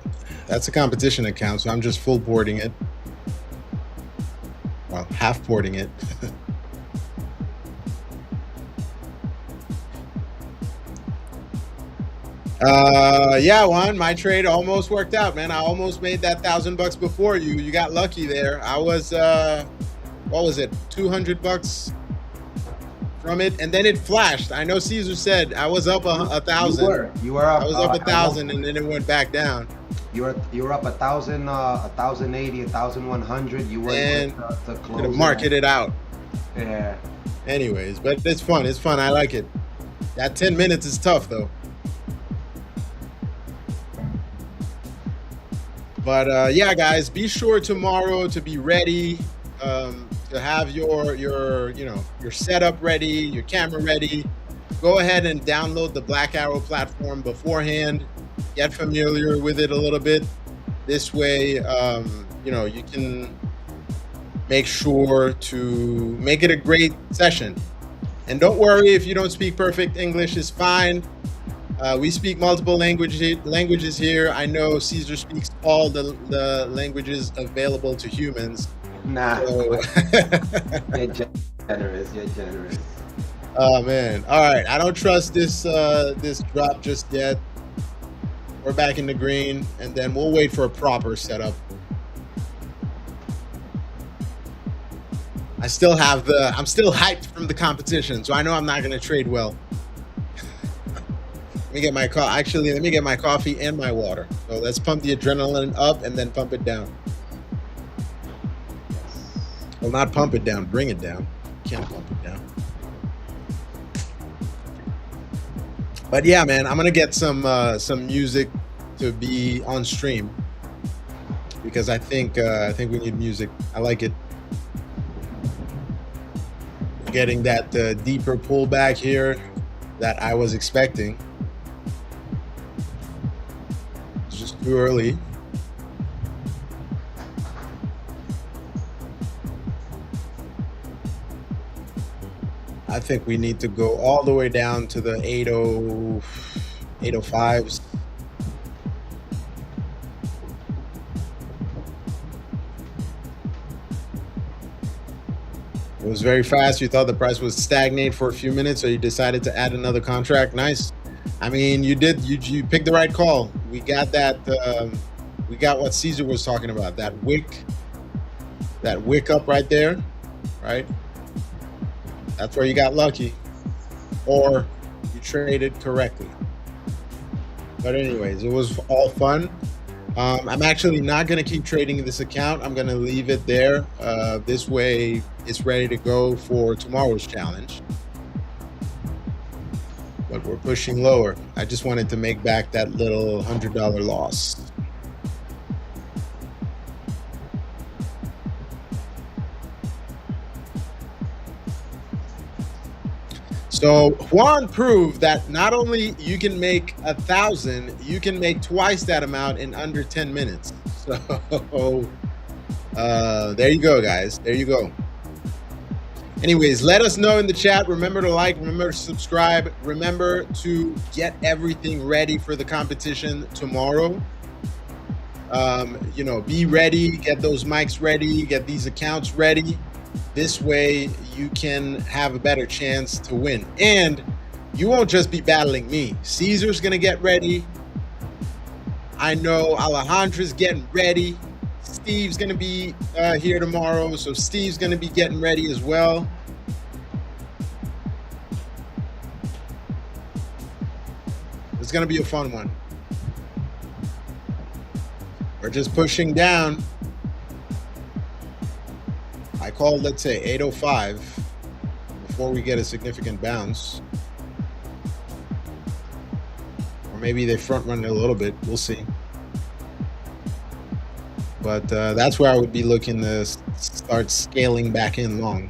that's a competition account, so I'm just full porting it. Well, half porting it. Yeah, Juan, my trade almost worked out, man. I almost made that $1,000 before you. You got lucky there. I was, what was it, $200 from it, and then it flashed. I know Caesar said I was up 1,000. You were up. I was up 1,000, and then it went back down. You were up 1,000, 1,080, 1,100. You were able to close. To market it out. Yeah. Anyways, but it's fun. It's fun. I like it. That 10 minutes is tough though. But yeah, guys, be sure tomorrow to be ready. To have your setup ready, your camera ready. Go ahead and download the Black Arrow platform beforehand. Get familiar with it a little bit. This way, you can make sure to make it a great session. And don't worry if you don't speak perfect English, is fine. We speak multiple languages here. I know Caesar speaks all the languages available to humans. Nah. So You're generous. Oh man. All right. I don't trust this drop just yet. We're back in the green, and then we'll wait for a proper setup. I'm still hyped from the competition, so I know I'm not gonna trade well. Let me get my coffee and my water. So let's pump the adrenaline up and then pump it down. Well, not pump it down, bring it down. Can't pump it down. But yeah, man, I'm gonna get some music to be on stream because I think we need music. I like it. Getting that deeper pullback here that I was expecting. It's just too early. I think we need to go all the way down to the 805s. It was very fast. You thought the price would stagnate for a few minutes, so you decided to add another contract. Nice. I mean, you did. You picked the right call. We got that. We got what Caesar was talking about. That wick up right there, right? That's where you got lucky, or you traded correctly. But anyways, it was all fun. I'm actually not going to keep trading this account. I'm going to leave it there. This way it's ready to go for tomorrow's challenge. But we're pushing lower. I just wanted to make back that little $100 loss. So Juan proved that not only you can make 1,000, you can make twice that amount in under 10 minutes. So there you go, guys. There you go. Anyways, let us know in the chat. Remember to like, remember to subscribe. Remember to get everything ready for the competition tomorrow. Be ready, get those mics ready, get these accounts ready. This way you can have a better chance to win. And you won't just be battling me. Caesar's going to get ready. I know Alejandra's getting ready. Steve's going to be here tomorrow. So Steve's going to be getting ready as well. It's going to be a fun one. We're just pushing down. I called, let's say, 805 before we get a significant bounce. Or maybe they front run it a little bit. We'll see. But that's where I would be looking to start scaling back in long.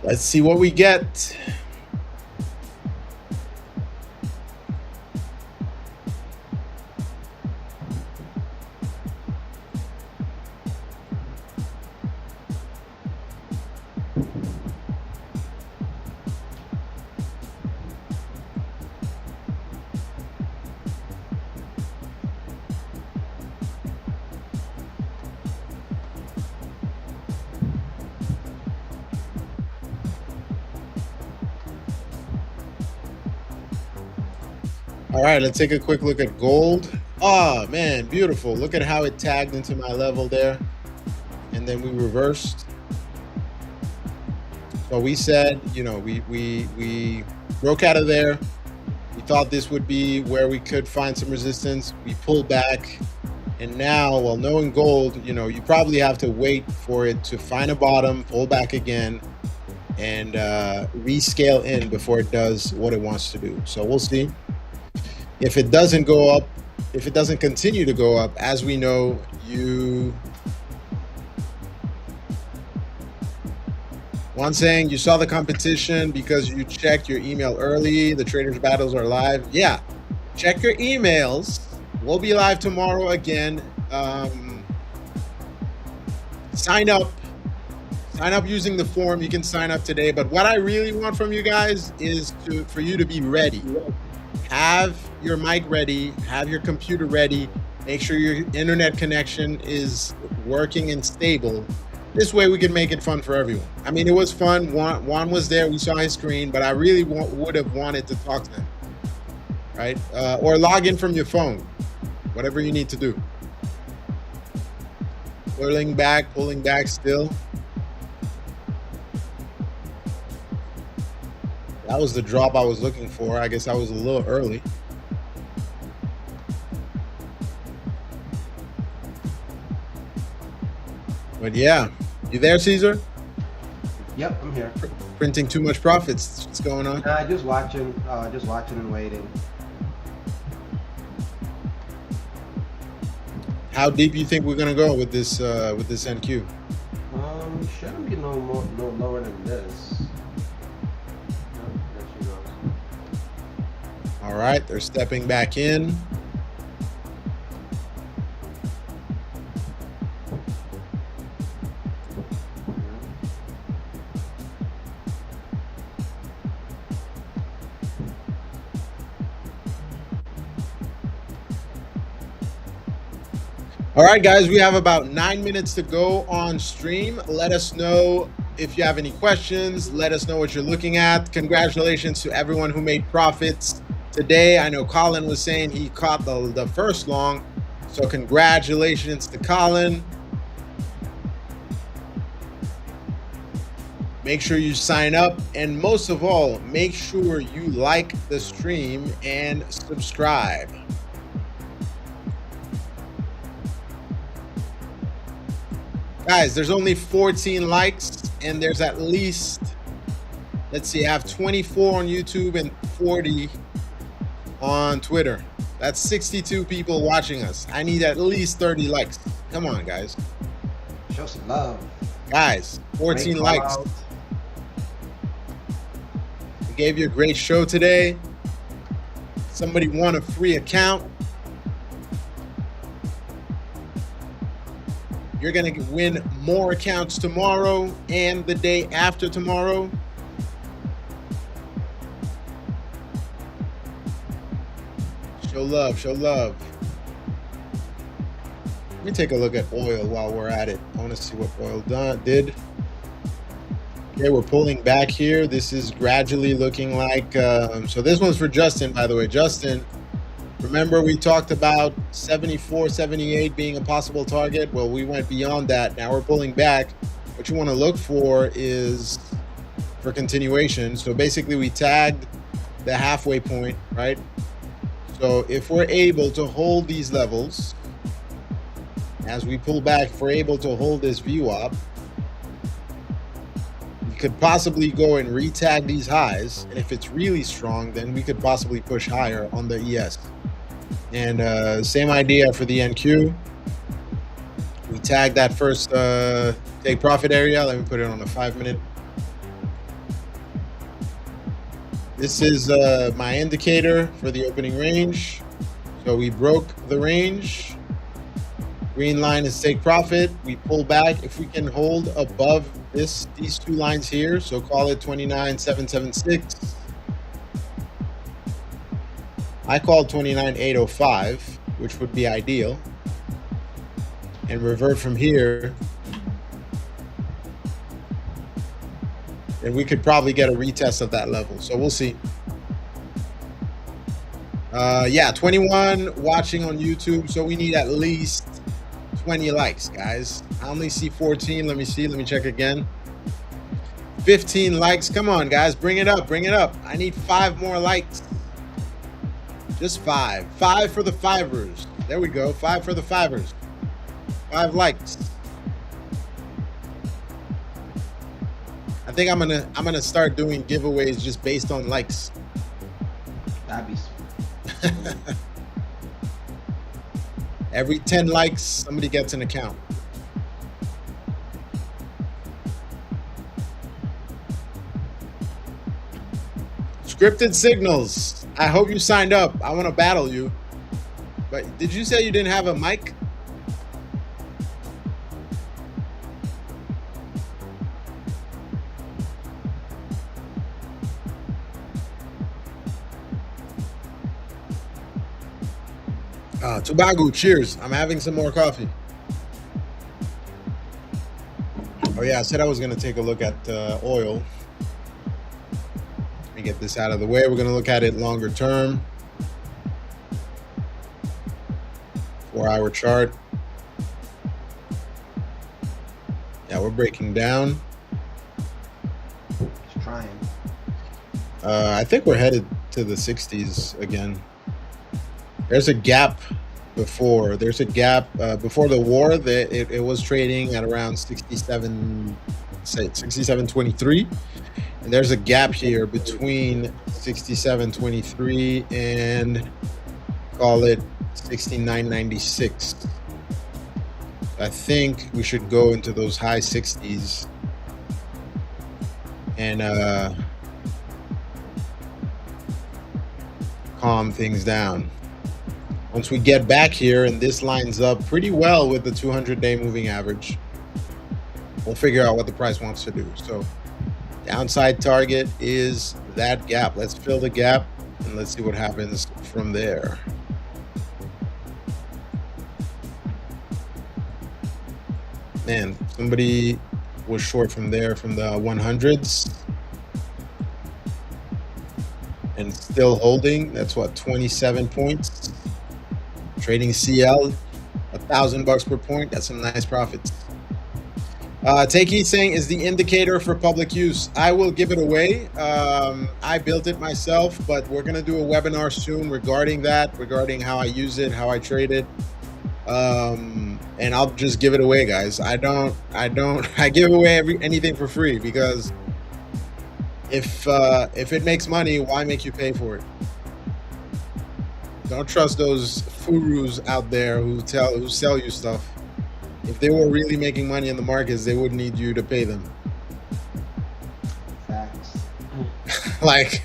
Let's see what we get. All right, let's take a quick look at gold. Oh, man, beautiful. Look at how it tagged into my level there. And then we reversed. So we said, we broke out of there. We thought this would be where we could find some resistance. We pulled back. And now, well, knowing gold, you probably have to wait for it to find a bottom, pull back again, and rescale in before it does what it wants to do. So we'll see. If it doesn't go up, if it doesn't continue to go up, as we know, one saying you saw the competition because you checked your email early. The traders battles are live. Yeah, check your emails. We'll be live tomorrow again. Sign up using the form. You can sign up today. But what I really want from you guys is for you to be ready. Have your mic ready, have your computer ready, make sure your internet connection is working and stable. This way we can make it fun for everyone. I mean, it was fun. Juan was there, we saw his screen, but I really would have wanted to talk to him, right? Or log in from your phone, whatever you need to do. Pulling back still. That was the drop I was looking for. I guess I was a little early. But yeah, you there, Caesar? Yep, I'm here. Printing too much profits. What's going on? Just watching and waiting. How deep you think we're gonna go with this NQ? Shouldn't be no lower than this. All right, they're stepping back in. All right, guys, we have about 9 minutes to go on stream. Let us know if you have any questions. Let us know what you're looking at. Congratulations to everyone who made profits today. I know Colin was saying he caught the first long, so congratulations to Colin. Make sure you sign up, and most of all, make sure you like the stream and subscribe. Guys, there's only 14 likes, and there's at least, let's see, I have 24 on YouTube and 40 on Twitter. That's 62 people watching us. I need at least 30 likes. Come on, guys. Show some love. Guys, 14 Great likes. call. We gave you a great show today. Somebody won a free account. You're going to win more accounts tomorrow and the day after tomorrow. Show love, show love. Let me take a look at oil while we're at it. I want to see what oil did. Okay, we're pulling back here. This is gradually looking like, so this one's for Justin, by the way. Justin, remember we talked about 74, 78 being a possible target? Well, we went beyond that. Now we're pulling back. What you want to look for is for continuation. So basically we tagged the halfway point, right? So if we're able to hold these levels, as we pull back, if we're able to hold this VWAP, we could possibly go and retag these highs. And if it's really strong, then we could possibly push higher on the ES. And same idea for the NQ. We tagged that first take profit area. Let me put it on a 5-minute. This is my indicator for the opening range. So we broke the range. Green line is take profit. We pull back. If we can hold above these two lines here, so call it 29,776. I called 29,805, which would be ideal. And revert from here. And we could probably get a retest of that level. So we'll see. Yeah, 21 watching on YouTube. So we need at least 20 likes, guys. I only see 14. Let me see. Let me check again. 15 likes. Come on, guys. Bring it up. Bring it up. I need 5 more likes. Just 5. 5 for the fivers. There we go. 5 for the fivers. 5 likes. I think I'm gonna start doing giveaways just based on likes. That'd be Every 10 likes, somebody gets an account. Scripted signals. I hope you signed up. I want to battle you. But did you say you didn't have a mic? Tobago, cheers. I'm having some more coffee. Oh yeah, I said I was going to take a look at oil. Let me get this out of the way. We're going to look at it longer term. 4-hour chart. Yeah, we're breaking down. just trying. I think we're headed to the 60s again. There's a gap before. There's a gap before the war. It was trading at around 67, say 67.23, and there's a gap here between 67.23 and call it 69.96. I think we should go into those high 60s and calm things down. Once we get back here and this lines up pretty well with the 200-day moving average, we'll figure out what the price wants to do. So downside target is that gap. Let's fill the gap and let's see what happens from there. Man, somebody was short from there from the 100s and still holding. That's what, 27 points. Trading CL, $1,000 per point. That's some nice profits. Take Heat saying is the indicator for public use. I will give it away. I built it myself, but we're gonna do a webinar soon regarding that, regarding how I use it, how I trade it. And I'll just give it away, guys. I give away anything for free, because if it makes money, why make you pay for it? Don't trust those gurus out there who sell you stuff. If they were really making money in the markets, they wouldn't need you to pay them. Facts. Like,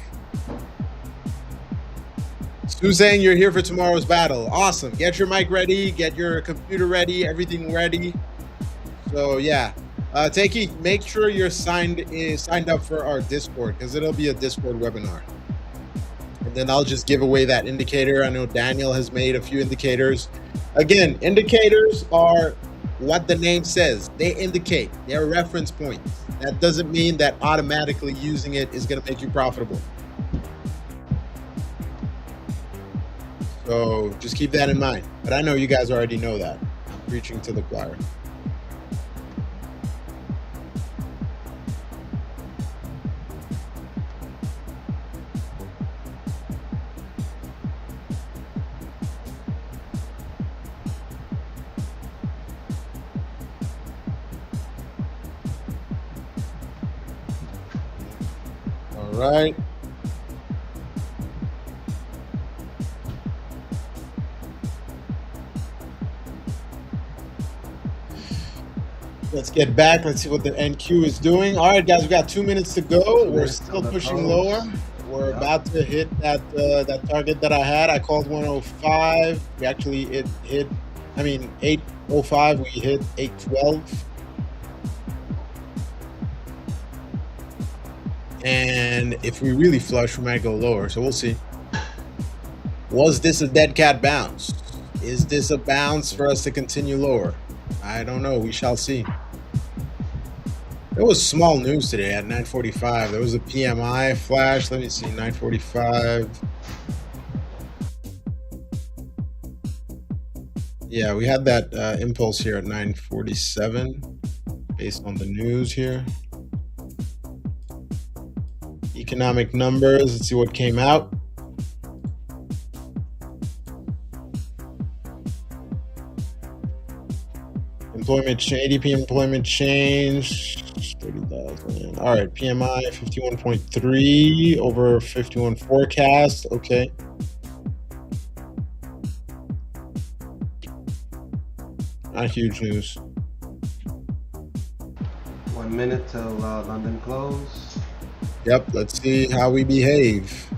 Stu's saying you're here for tomorrow's battle. Awesome. Get your mic ready, get your computer ready, everything ready. So yeah, Take Heat, make sure you're signed up for our Discord, because it'll be a Discord webinar. And then I'll just give away that indicator. I know Daniel has made a few indicators. Again, indicators are what the name says. They indicate. They're reference points. That doesn't mean that automatically using it is going to make you profitable. So just keep that in mind. But I know you guys already know that. I'm preaching to the choir. All right. Let's get back. Let's see what the NQ is doing. All right, guys, we got 2 minutes to go. We're still pushing lower. We're about to hit that target that I had. I called 105. We actually hit 805. We hit 812. And if we really flush, we might go lower. So we'll see. Was this a dead cat bounce? Is this a bounce for us to continue lower? I don't know. We shall see. There was small news today at 9:45. There was a PMI flash. Let me see, 9:45. Yeah, we had that impulse here at 9:47 based on the news here. Economic numbers. Let's see what came out. ADP employment change, 30,000. All right, PMI 51.3 over 51 forecast. Okay. Not huge news. 1 minute till London close. Yep, let's see how we behave.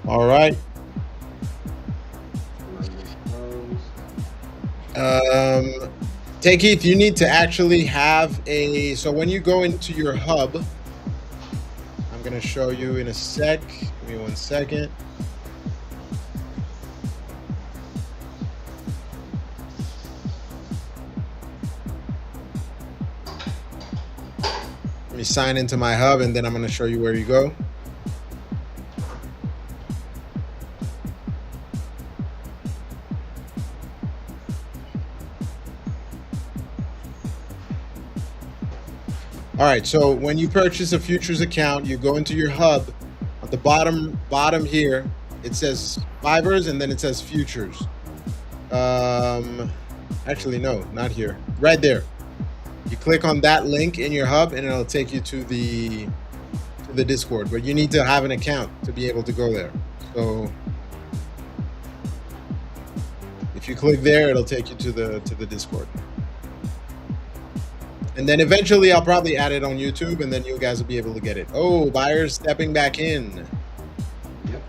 All right. Take Heath, you need to actually have so when you go into your hub, I'm going to show you in a sec. Give me 1 second. Let me sign into my hub, and then I'm going to show you where you go. All right, so when you purchase a futures account, you go into your hub. At the bottom here, it says Fivers, and then it says futures. Actually, no, not here. Right there. You click on that link in your hub, and it'll take you to the Discord. But you need to have an account to be able to go there. So if you click there, it'll take you to the Discord. And then eventually I'll probably add it on YouTube, and then you guys will be able to get it. Oh, buyers stepping back in. Yep.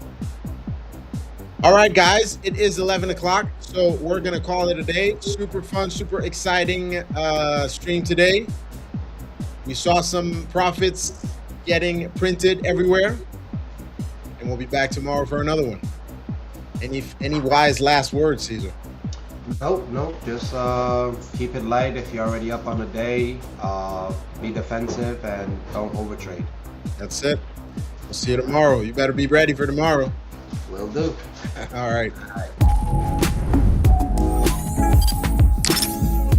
All right, guys, it is 11 o'clock, so we're going to call it a day. Super fun, super exciting stream today. We saw some profits getting printed everywhere, and we'll be back tomorrow for another one. Any wise last words, Caesar? Nope. Just keep it light if you're already up on the day. Be defensive and don't overtrade. That's it. We'll see you tomorrow. You better be ready for tomorrow. Will do. All right.